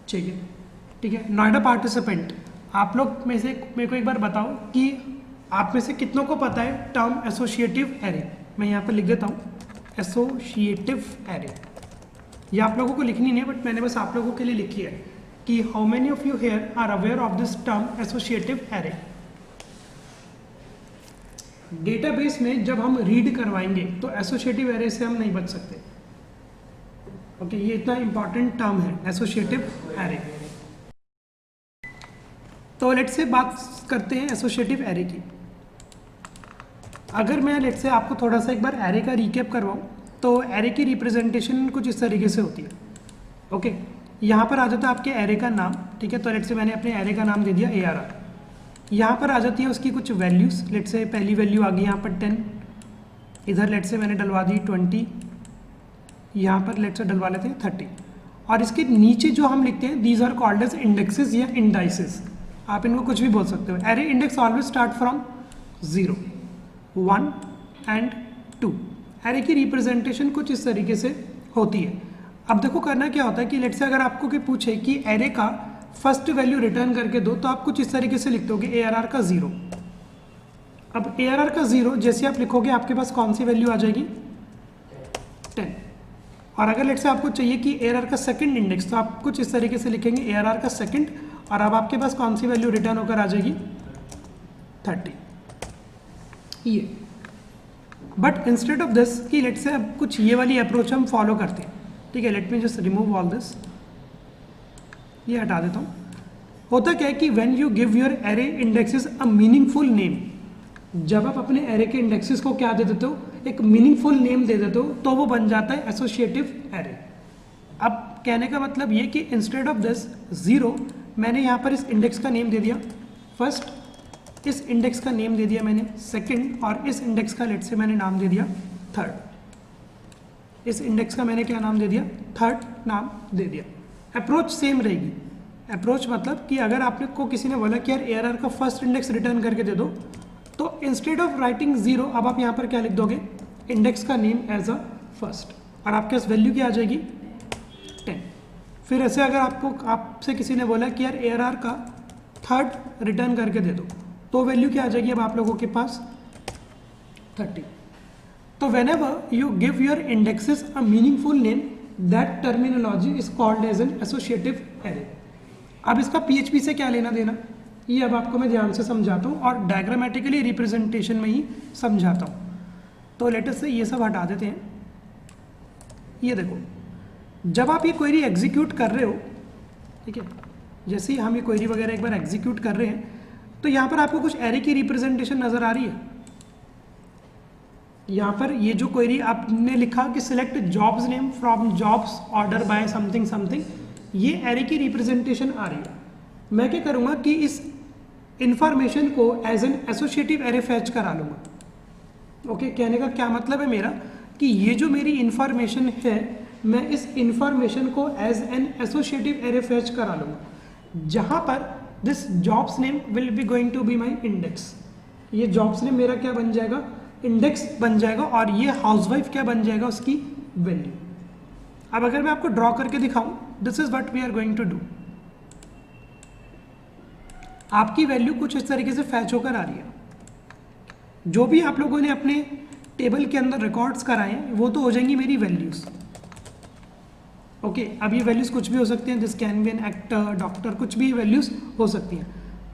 ठीक है, ठीक है। नोएडा पार्टिसिपेंट, आप लोग में से मेरे को एक बार बताओ कि आप में से कितनों को पता है टर्म एसोसिएटिव एरे। मैं यहाँ पर लिख देता हूँ एसोसिएटिव एरे, ये आप लोगों को लिखनी नहीं है बट मैंने बस आप लोगों के लिए लिखी है कि how many of you here are aware of this term associative array. Database में जब हम रीड करवाएंगे तो एसोसिएटिव एरे से हम नहीं बच सकते, ओके। ये इतना इंपॉर्टेंट टर्म है एसोसिएटिव एरे। तो लेट्स से बात करते हैं एसोसिएटिव एरे की। अगर मैं लेट्स से आपको थोड़ा सा एक बार एरे का रिकैप करवाऊं तो एरे की रिप्रेजेंटेशन कुछ इस तरीके से होती है, ओके। यहाँ पर आ जाता है आपके एरे का नाम, ठीक है। तो लेट्स से मैंने अपने एरे का नाम दे दिया ARR। यहाँ पर आ जाती है उसकी कुछ वैल्यूज़, लेट्स से पहली वैल्यू आ गई यहाँ पर 10, इधर लेट्स से मैंने डलवा दी 20, यहाँ पर लेट्स से डलवा लेते हैं 30। और इसके नीचे जो हम लिखते हैं these are called as indexes या इंडाइसेस, आप इनको कुछ भी बोल सकते हो। Array index always start from 0, 1 and 2। Array की रिप्रेजेंटेशन कुछ इस तरीके से होती है। अब देखो करना क्या होता है कि लेट्स से अगर आपको कोई पूछे कि एरे का फर्स्ट वैल्यू रिटर्न करके दो, तो आप कुछ इस तरीके से लिख दोगे ARR का 0। अब ARR का 0 जैसे आप लिखोगे आपके पास कौन सी वैल्यू आ जाएगी, 10। और अगर लेट्स से आपको चाहिए कि ARR का सेकंड इंडेक्स, तो आप कुछ इस तरीके से लिखेंगे ARR का सेकंड, और अब आपके पास कौन सी वैल्यू रिटर्न होकर आ जाएगी, 30। ये बट इंस्टेड ऑफ दिस कि लेट्स से अब कुछ ये वाली अप्रोच हम फॉलो करते हैं, ठीक है। Late me just remove all this, ये हटा देता हूँ। होता क्या है कि when you give your array indexes a meaningful name, जब आप अपने एरे के इंडेक्सेस को क्या दे देते हो, एक मीनिंगफुल नेम दे देते हो, तो वो बन जाता है एसोसिएटिव एरे। अब कहने का मतलब ये कि इंस्टेड ऑफ दिस 0 मैंने यहाँ पर इस इंडेक्स का नेम दे दिया फर्स्ट, इस इंडेक्स का नेम दे दिया मैंने सेकंड, और इस इंडेक्स का लेट से मैंने नाम दे दिया थर्ड। इस इंडेक्स का मैंने क्या नाम दे दिया, थर्ड नाम दे दिया। अप्रोच सेम रहेगी। अप्रोच मतलब कि अगर आपने को किसी ने बोला कि यार ARR का फर्स्ट इंडेक्स रिटर्न करके दे दो, तो इंस्टेड ऑफ राइटिंग 0 अब आप यहाँ पर क्या लिख दोगे, इंडेक्स का नेम एज अ फर्स्ट, और आपके पास वैल्यू क्या आ जाएगी, 10। फिर ऐसे अगर आपसे किसी ने बोला कि यार ARR का थर्ड रिटर्न करके दे दो, तो वैल्यू क्या आ जाएगी अब आप लोगों के पास, 30। तो whenever you give your indexes a meaningful name, that terminology is called as an associative array। अब इसका PHP से क्या लेना देना, ये अब आपको मैं ध्यान से समझाता हूँ और डायग्रामेटिकली रिप्रेजेंटेशन में ही समझाता हूँ। तो लेटर से ये सब हटा देते हैं। ये देखो, जब आप ये क्वेरी एग्जीक्यूट कर रहे हो, ठीक है, जैसे ही हम ये क्वेरी वगैरह एक बार एग्जीक्यूट कर रहे हैं, तो यहाँ पर आपको कुछ एरे की रिप्रेजेंटेशन नजर आ रही है। यहाँ पर ये जो क्वेरी आपने लिखा कि select jobs name from jobs order by something something, ये एरे की रिप्रेजेंटेशन आ रही है। मैं क्या करूँगा कि इस इंफॉर्मेशन को as an associative array fetch करा लूँगा। ओके, कहने का क्या मतलब है मेरा कि ये जो मेरी इंफॉर्मेशन है, मैं इस इंफॉर्मेशन को as an associative array fetch करा लूँगा, जहाँ पर this jobs name will be going to be my index. ये जॉब्स नेम मेरा क्या बन जाएगा, इंडेक्स बन जाएगा, और ये हाउसवाइफ क्या बन जाएगा, उसकी वैल्यू। अब अगर मैं आपको ड्रॉ करके दिखाऊं, this is what we are going to do. आपकी वैल्यू कुछ इस तरीके से फैच होकर आ रही है। जो भी आप लोगों ने अपने टेबल के अंदर रिकॉर्ड्स कराए हैं, वो तो हो जाएंगी मेरी वैल्यूज। ओके, अब ये वैल्यूज कुछ भी हो सकती हैं, this can be an actor, doctor, कुछ भी वैल्यूज हो सकती हैं।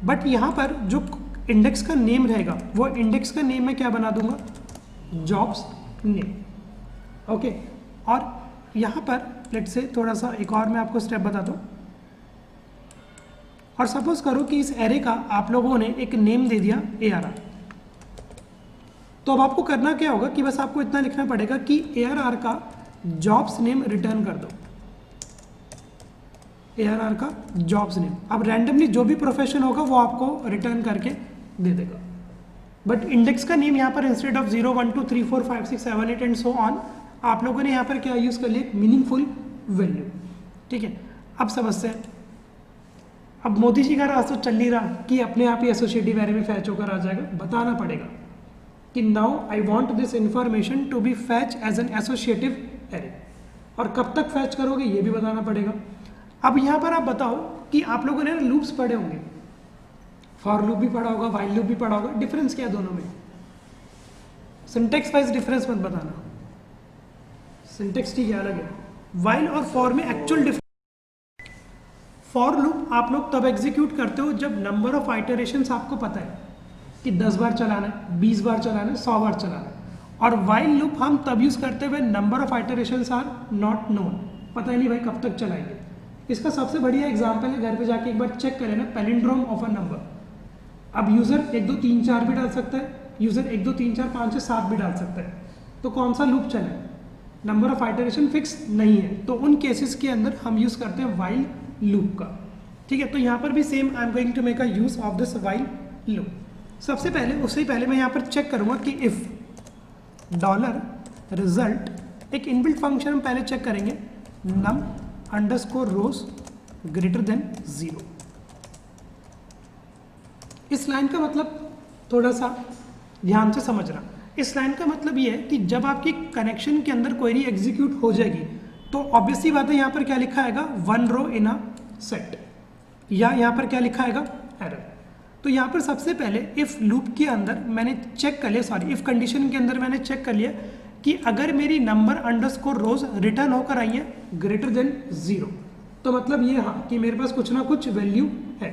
बट यहाँ पर जो इंडेक्स का नेम रहेगा, वो इंडेक्स का नेम मैं क्या बना दूंगा, जॉब्स नेम। ओके, और यहाँ पर लेट्स से थोड़ा सा एक और मैं आपको स्टेप बताता हूँ। और सपोज करो कि इस एरे का आप लोगों ने एक नेम दे दिया ARR। तो अब आपको करना क्या होगा कि बस आपको इतना लिखना पड़ेगा कि ARR का जॉब्स नेम रिटर्न कर दो। ARR का जॉब्स नेम, अब रैंडमली जो भी प्रोफेशन होगा वो आपको रिटर्न करके दे देगा। बट इंडेक्स का नेम यहाँ पर instead of 0 1 2 3 4 5 6 7 8 and so on, आप लोगों ने यहाँ पर क्या यूज कर लिया, मीनिंगफुल वैल्यू। ठीक है, अब समझते हैं। अब मोदी जी का रास्ता चल नहीं रहा कि अपने आप ही एसोसिएटिव एरे में फैच होकर आ जाएगा। बताना पड़ेगा कि now I want this information to be fetch as an associative array, और कब तक फैच करोगे ये भी बताना पड़ेगा। अब यहाँ पर आप बताओ कि आप लोगों ने लूप्स पढ़े होंगे, फॉर लूप भी पढ़ा होगा, वाइल लूप भी पढ़ा होगा। डिफरेंस क्या है दोनों में? सिंटेक्स वाइज डिफरेंस मत बताना, सिंटेक्स ठीक है, अलग है। वाइल और फॉर में एक्चुअल डिफरेंस। फॉर लूप आप लोग तब एग्जीक्यूट करते हो जब नंबर ऑफ आइटरेशंस आपको पता है कि 10 बार चलाना है, 20 बार चलाना है, 100 बार चलाना है। और वाइल लूप हम तब यूज करते हुए number of iterations are not known, पता ही नहीं भाई कब तक चलाएंगे। इसका सबसे बढ़िया एग्जांपल है, घर पे जाके एक बार चेक करें ना, पैलिंड्रोम ऑफ अ नंबर। अब यूजर 1 2 3 4 भी डाल सकता है, यूजर 1 2 3 4 5 6 7 भी डाल सकता है। तो कौन सा लूप चले, नंबर ऑफ आइटरेशन फिक्स नहीं है, तो उन केसेस के अंदर हम यूज करते हैं वाइल लूप का। ठीक है, तो यहाँ पर भी same I am going to make a use of this while loop. सबसे पहले, उससे पहले मैं यहाँ पर चेक करूँगा कि इफ डॉलर रिजल्ट, एक इनबिल्ट फंक्शन हम पहले चेक करेंगे, नम अंडरस्कोर रोज ग्रेटर देन 0। इस लाइन का मतलब थोड़ा सा ध्यान से समझना। इस लाइन का मतलब ये है कि जब आपकी कनेक्शन के अंदर क्वेरी एग्जीक्यूट हो जाएगी तो ऑब्वियसली बात है यहाँ पर क्या लिखा आएगा, 1 रो इन अ सेट, या यहाँ पर क्या लिखा आएगा, एरर। तो यहाँ पर सबसे पहले इफ लूप के अंदर मैंने चेक कर लिया, सॉरी इफ कंडीशन के अंदर मैंने चेक कर लिया कि अगर मेरी नंबर अंडरस्कोर रोज रिटर्न होकर आई है ग्रेटर देन 0, तो मतलब ये हाँ कि मेरे पास कुछ ना कुछ वैल्यू है।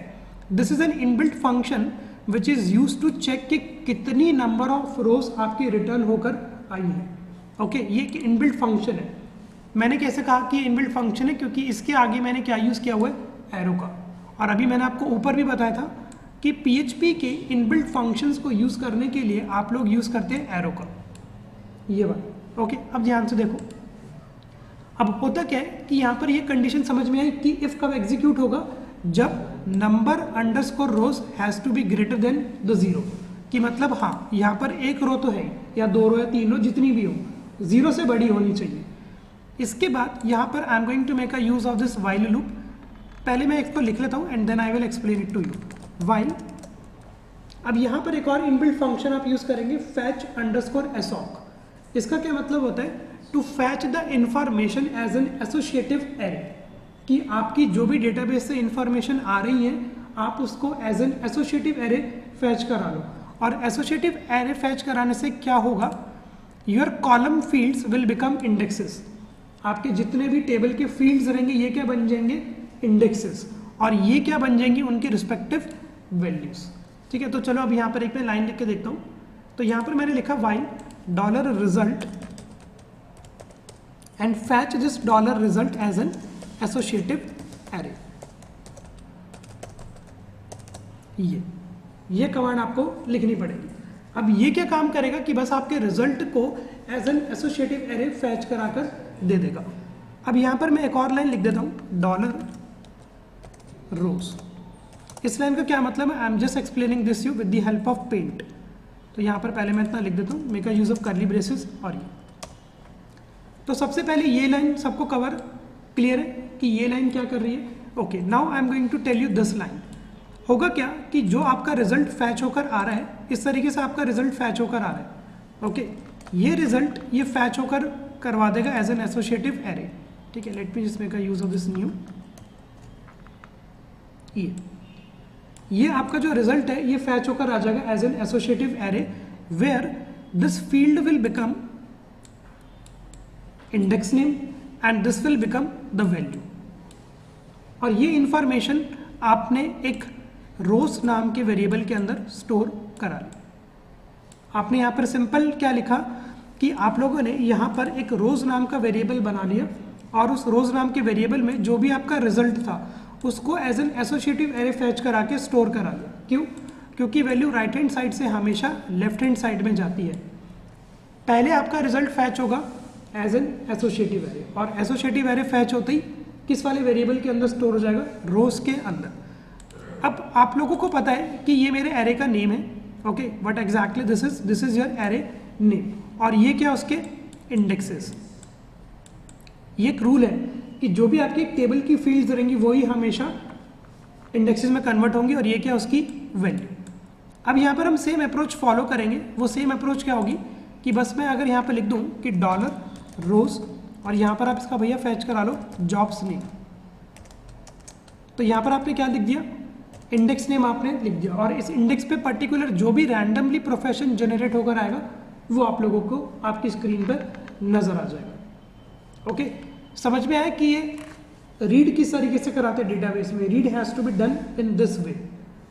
This is an inbuilt function which is use to check कि कितनी नंबर ऑफ रोज आपकी रिटर्न होकर आई है। ओके, ये एक इनबिल्ट फंक्शन है। मैंने कैसे कहा कि इनबिल्ट फंक्शन है, क्योंकि इसके आगे मैंने क्या यूज किया हुआ है, एरो का। और अभी मैंने आपको ऊपर भी बताया था कि PHP के इनबिल्ट फंक्शंस को यूज करने के लिए आप लोग यूज करते हैं एरो का, ये बात। ओके, अब ध्यान से देखो, अब होता क्या है कि यहाँ पर ये कंडीशन समझ में आई कि इफ कब एग्जीक्यूट होगा, जब number underscore rows has to be greater than the 0, कि मतलब हाँ यहाँ पर एक रो तो है या 2 रो या 3 रो जितनी भी हो, 0 से बड़ी होनी चाहिए। इसके बाद यहाँ पर I am going to make a use of this while loop. पहले मैं इसको लिख लेता हूँ and then I will explain it to you. While, अब यहाँ पर एक और इनबिल्ट फंक्शन आप यूज करेंगे, फैच अंडरस्कोर एसोक। इसका क्या मतलब होता है, to fetch the information as an associative array, कि आपकी जो भी डेटाबेस से इंफॉर्मेशन आ रही है आप उसको as an associative array fetch करा लो। और एसोसिएटिव एरे फैच कराने से क्या होगा, your column fields will become indexes. आपके जितने भी टेबल के फील्ड्स रहेंगे ये क्या बन जाएंगे, इंडेक्सेस, और ये क्या बन जाएंगी, उनकी रिस्पेक्टिव वैल्यूज। ठीक है, तो चलो अब यहाँ पर एक मैं लाइन लिख के देखता हूँ। तो यहाँ पर मैंने लिखा while dollar result and fetch this dollar result as an associative array. ये कमांड आपको लिखनी पड़ेगी। अब ये क्या काम करेगा कि बस आपके रिजल्ट को as an associative array fetch कराकर दे देगा। अब यहाँ पर मैं एक और लाइन लिख देता हूँ, डॉलर रोज। इस लाइन का क्या मतलब है, I am just explaining this you with the help of paint. तो यहाँ पर पहले मैं इतना लिख देता हूँ, make a use of curly braces. और ये तो सबसे पहले ये लाइन सबको कवर क्लियर है कि ये लाइन क्या कर रही है। Okay, now I am going to tell you this line. होगा क्या कि जो आपका रिजल्ट फैच होकर आ रहा है, इस तरीके से आपका रिजल्ट फैच होकर आ रहा है। ओके, ये रिजल्ट ये फैच होकर करवा देगा एज एन एसोसिएटिव एरे। ठीक है, late me just make a use of this new. ये आपका जो रिजल्ट है ये फैच होकर आ जाएगा as an associative array, where this field will become index name and this will become the value. और ये इंफॉर्मेशन आपने एक रोज नाम के वेरिएबल के अंदर स्टोर करा ली। आपने यहाँ पर सिंपल क्या लिखा कि आप लोगों ने यहाँ पर एक रोज नाम का वेरिएबल बना लिया और उस रोज नाम के वेरिएबल में जो भी आपका रिजल्ट था उसको as an associative array fetch करा के स्टोर करा लिया। क्यों? क्योंकि वैल्यू राइट हैंड साइड से हमेशा लेफ्ट हैंड साइड में जाती है। पहले आपका रिजल्ट फैच होगा एज एन एसोसिएटिव एरे, और एसोसिएटिव एरे फैच होते ही किस वाले वेरिएबल के अंदर स्टोर हो जाएगा, रोज के अंदर। अब आप लोगों को पता है कि ये मेरे एरे का नेम है। Okay, but exactly this is your array name, और ये क्या उसके इंडेक्सेस। ये एक रूल है कि जो भी आपकी टेबल की फील्ड्स रहेंगी वही हमेशा इंडेक्सेस में कन्वर्ट होंगी, और ये क्या उसकी वैल्यू। अब यहाँ पर हम सेम अप्रोच फॉलो करेंगे। वो सेम अप्रोच क्या होगी कि बस मैं अगर यहाँ पर लिख दूँ कि डॉलर रोज, और यहाँ पर आप इसका भैया फैच करा लो जॉब्स नेम, तो यहाँ पर आपने क्या लिख दिया, इंडेक्स नेम आपने लिख दिया, और इस इंडेक्स पे पर्टिकुलर जो भी रैंडमली प्रोफेशन जनरेट होकर आएगा वो आप लोगों को आपकी स्क्रीन पर नजर आ जाएगा। ओके, समझ में आया कि ये रीड किस तरीके से कराते हैं डेटाबेस में। Read has to be done in this way.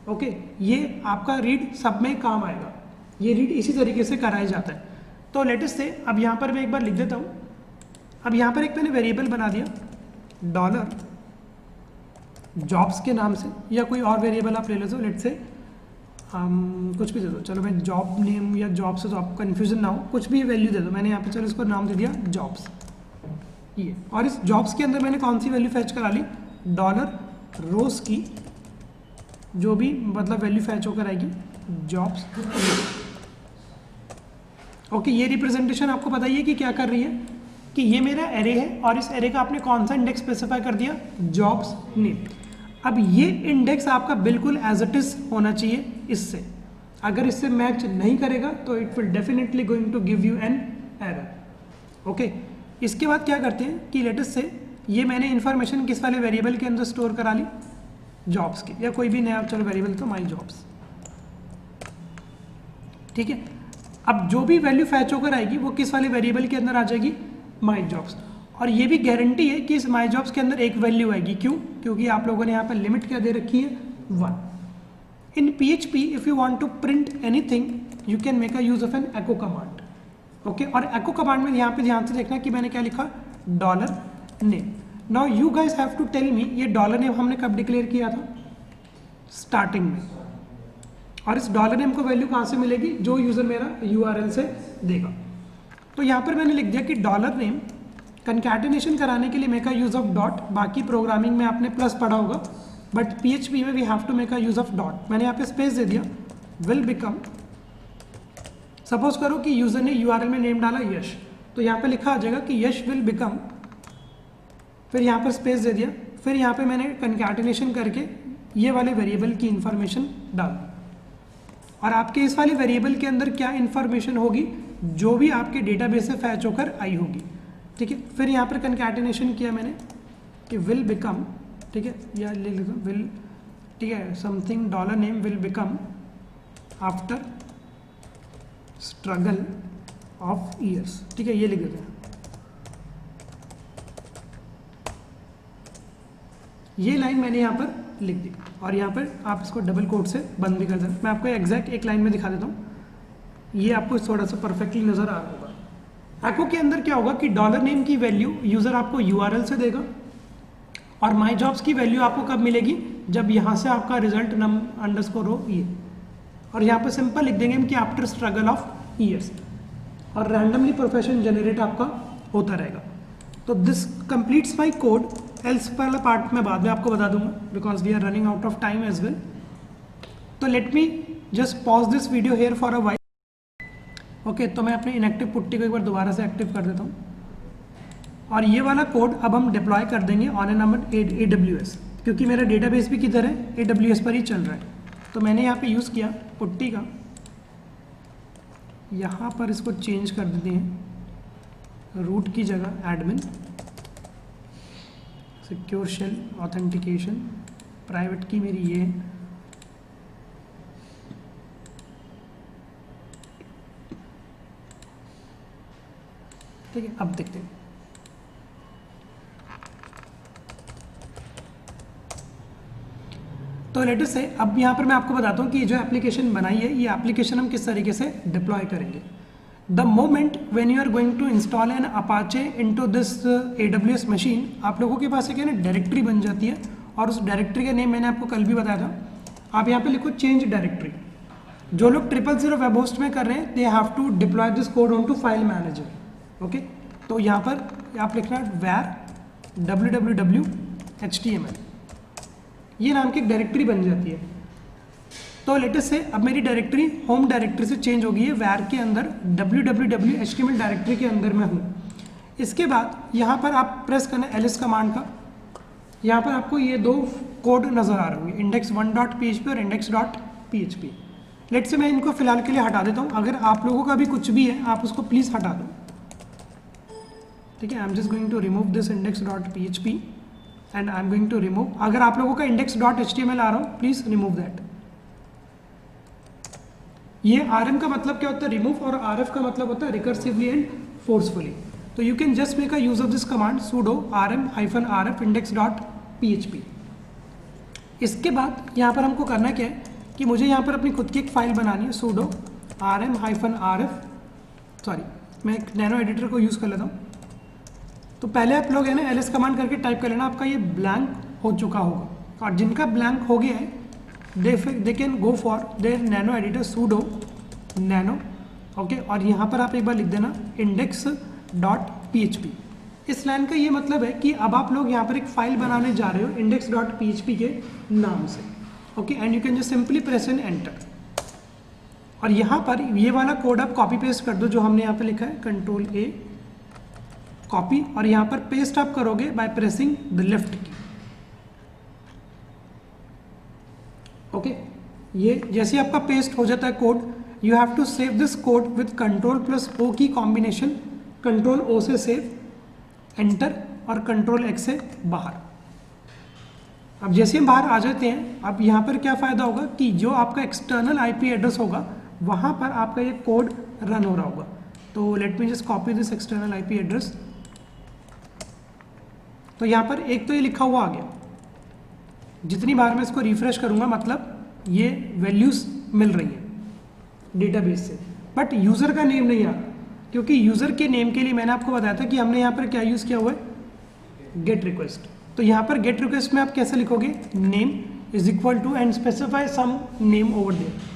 Okay, ये आपका रीड सब में काम आएगा, ये रीड इसी तरीके से कराया जाता है। तो लेटेस्ट से अब यहाँ पर मैं एक बार लिख देता हूँ। अब यहाँ पर एक मैंने वेरिएबल बना दिया डॉलर जॉब्स के नाम से, या कोई और वेरिएबल आप ले लो, लेट से कुछ भी दे दो। चलो मैं जॉब नेम या जॉब से, तो आपको कन्फ्यूजन ना हो, कुछ भी वैल्यू दे दो। मैंने यहाँ पे चलो इसको नाम दे दिया जॉब्स, ये। और इस जॉब्स के अंदर मैंने कौन सी वैल्यू फैच करा ली, डॉलर रोज की जो भी मतलब वैल्यू फैच होकर आएगी जॉब्स। ओके, ये रिप्रेजेंटेशन आपको बताइए कि क्या कर रही है, कि ये मेरा एरे है और इस एरे का आपने कौन सा इंडेक्स स्पेसिफाई कर दिया, जॉब्स नेम। अब ये इंडेक्स आपका बिल्कुल एज इट इज होना चाहिए इससे, अगर इससे मैच नहीं करेगा तो it will definitely going to give you an error. Okay, इसके बाद क्या करते हैं कि लेटेस्ट से ये मैंने इन्फॉर्मेशन किस वाले वेरिएबल के अंदर स्टोर करा ली, जॉब्स की, या कोई भी नया चलो वेरिएबल तो माई जॉब्स, ठीक है। अब जो भी वैल्यू फैच होकर आएगी वो किस वाले वेरिएबल के अंदर आ जाएगी, माई जॉब्स। और ये भी गारंटी है कि इस माई जॉब्स के अंदर एक वैल्यू आएगी, क्यों, क्योंकि आप लोगों ने यहाँ पर लिमिट क्या दे रखी है, 1। In PHP if you want to print anything you can make a use of an echo command. Okay, और एको कमांड में यहाँ पे ध्यान से देखना कि मैंने क्या लिखा, dollar name. Now you guys have to tell me ये डॉलर नेम हमने कब डिक्लेयर किया था, स्टार्टिंग में, और इस डॉलर नेम को वैल्यू कहाँ से मिलेगी, जो यूजर मेरा URL से देगा। तो यहाँ पर मैंने लिख दिया कि डॉलर नेम कंकैटिनेशन कराने के लिए make a use of dot, बाकी प्रोग्रामिंग में आपने प्लस पढ़ा होगा बट PHP में we have to make a use of dot. मैंने यहाँ पे स्पेस दे दिया, विल बिकम, सपोज करो कि यूजर ने URL में नेम डाला यश, तो यहाँ पे लिखा आ जाएगा कि यश विल बिकम, फिर यहाँ पर स्पेस दे दिया, फिर यहाँ पे मैंने कंकैटिनेशन करके ये वाले वेरिएबल की इंफॉर्मेशन डाल दी। और आपके इस वाले वेरिएबल के अंदर क्या इंफॉर्मेशन होगी, जो भी आपके डेटाबेस से फैच होकर आई होगी, ठीक है। फिर यहाँ पर कंकैटिनेशन किया मैंने कि विल बिकम, ठीक है, या ले लो विल, ठीक है, something dollar name will become after struggle of years, ठीक है, ये लिख देते हैं। ये लाइन मैंने यहाँ पर लिख दी और यहाँ पर आप इसको डबल कोट से बंद भी कर दें। मैं आपको एग्जैक्ट एक लाइन में दिखा देता हूँ, ये आपको थोड़ा सा परफेक्टली नजर आ रहा होगा। एको के अंदर क्या होगा कि डॉलर नेम की वैल्यू यूजर आपको URL से देगा और माई जॉब्स की वैल्यू आपको कब मिलेगी, जब यहाँ से आपका रिजल्ट नम अंडरस्कोर हो ये, और यहाँ पर सिंपल लिख देंगे कि आफ्टर स्ट्रगल ऑफ ईयर्स, और रैंडमली प्रोफेशन जनरेट आपका होता रहेगा। तो this completes my code, else वाला पार्ट मैं बाद में आपको बता दूंगा because we are running out of time as well. तो let me just pause this video here for a while. Okay, तो मैं अपने इनएक्टिव पुट्टी को एक बार दोबारा से एक्टिव कर देता हूँ और ये वाला कोड अब हम डिप्लॉय कर देंगे ऑन एन AWS, क्योंकि मेरा डेटाबेस भी किधर है, AWS पर ही चल रहा है। तो मैंने यहाँ पे यूज़ किया पुट्टी का, यहाँ पर इसको चेंज कर देते हैं, रूट की जगह admin, secure shell authentication, private key मेरी ये है, ठीक है। अब देखते हैं, तो लेटेस्ट से अब यहाँ पर मैं आपको बताता हूँ कि ये जो एप्लीकेशन बनाई है, ये एप्लीकेशन हम किस तरीके से डिप्लॉय करेंगे। The moment when you are going to install an apache into this AWS machine, आप लोगों के पास एक है ना डायरेक्टरी बन जाती है, और उस डायरेक्टरी का नेम मैंने आपको कल भी बताया था। आप यहाँ पे लिखो चेंज डायरेक्टरी। जो लोग 000 वेब होस्ट में कर रहे हैं they have to deploy this code on to file manager. Okay, तो यहाँ पर आप लिखना var www HTML, ये नाम की एक डायरेक्टरी बन जाती है। तो लेटेस्ट से अब मेरी डायरेक्टरी होम डायरेक्टरी से चेंज हो गई है, var के अंदर www HTML डायरेक्टरी के अंदर मैं हूँ। इसके बाद यहाँ पर आप प्रेस करना ls कमांड का, यहाँ पर आपको ये दो कोड नज़र आ रहे होंगे, index1.php और index.php। लेट से मैं इनको फिलहाल के लिए हटा देता हूँ, अगर आप लोगों का भी कुछ भी है आप उसको प्लीज़ हटा दो, ठीक है। I am just going to remove this index.php and I am going to remove, अगर आप लोगों का index.html आ रहा हो प्लीज़ रिमूव दैट। ये RM का मतलब क्या होता है, रिमूव, और RF का मतलब होता है रिकर्सिवली एंड फोर्सफुली। तो you can just make a use of this command sudo rm-rf index.php। इसके बाद यहाँ पर हमको करना क्या है कि मुझे यहाँ पर अपनी खुद की एक फाइल बनानी है, sudo rm-rf, सॉरी मैं एक नैनो एडिटर को यूज़ कर लेता हूँ। तो पहले आप लोग है ना ls कमांड करके टाइप कर लेना, आपका ये ब्लैंक हो चुका होगा, और जिनका ब्लैंक हो गया है they can go for their nano editor sudo nano। Okay, और यहाँ पर आप एक बार लिख देना index.php। इस लाइन का ये मतलब है कि अब आप लोग यहाँ पर एक फाइल बनाने जा रहे हो index.php के नाम से। Okay, and you can just simply press an enter, और यहाँ पर ये वाला कोड आप कॉपी पेस्ट कर दो जो हमने यहाँ पे लिखा है, Ctrl A कॉपी और यहाँ पर पेस्ट आप करोगे by pressing the left key. Okay, ये जैसे आपका पेस्ट हो जाता है code, you have to save this code with Ctrl+O की कॉम्बिनेशन, Ctrl+O से सेव, एंटर और Ctrl+X से बाहर। अब जैसे हम बाहर आ जाते हैं, अब यहाँ पर क्या फ़ायदा होगा कि जो आपका एक्सटर्नल आईपी एड्रेस होगा वहाँ पर आपका ये कोड रन हो रहा होगा। तो let me just copy this external IP address. तो यहाँ पर एक तो ये लिखा हुआ आ गया, जितनी बार मैं इसको रिफ्रेश करूँगा मतलब ये वैल्यूज़ मिल रही हैं डेटाबेस से, बट यूज़र का नेम नहीं आ रहा, क्योंकि यूज़र के नेम के लिए मैंने आपको बताया था कि हमने यहाँ पर क्या यूज़ किया हुआ है, गेट रिक्वेस्ट। तो यहाँ पर गेट रिक्वेस्ट में आप कैसे लिखोगे, name is equal to and specify some name over there.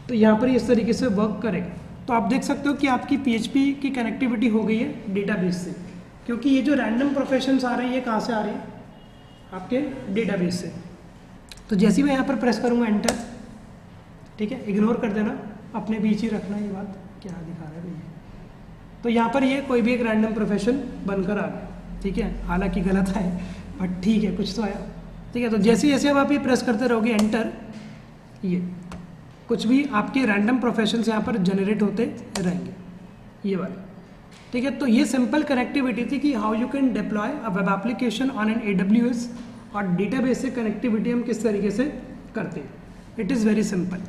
तो यहाँ पर इस तरीके से वर्क करेगा। तो आप देख सकते हो कि आपकी PHP की कनेक्टिविटी हो गई है डेटाबेस से, क्योंकि ये जो रैंडम प्रोफेशंस आ रहे हैं ये कहाँ से आ रहे हैं, आपके डेटाबेस से। तो जैसे ही मैं यहाँ पर प्रेस करूँगा एंटर, ठीक है, इग्नोर कर देना, अपने बीच ही रखना ये बात, क्या दिखा रहा है भैया। तो यहाँ पर ये कोई भी एक रैंडम प्रोफेशन बनकर आ गया, ठीक है, हालांकि गलत है बट ठीक है, कुछ तो आया, ठीक है। तो जैसे जैसे अब आप ये प्रेस करते रहोगे एंटर, ये कुछ भी आपके रैंडम प्रोफेशंस यहाँ पर जनरेट होते रहेंगे, ये वाले, ठीक है। तो ये सिंपल कनेक्टिविटी थी कि how you can deploy a web application on an AWS, और डेटाबेस से कनेक्टिविटी हम किस तरीके से करते हैं। It is very simple.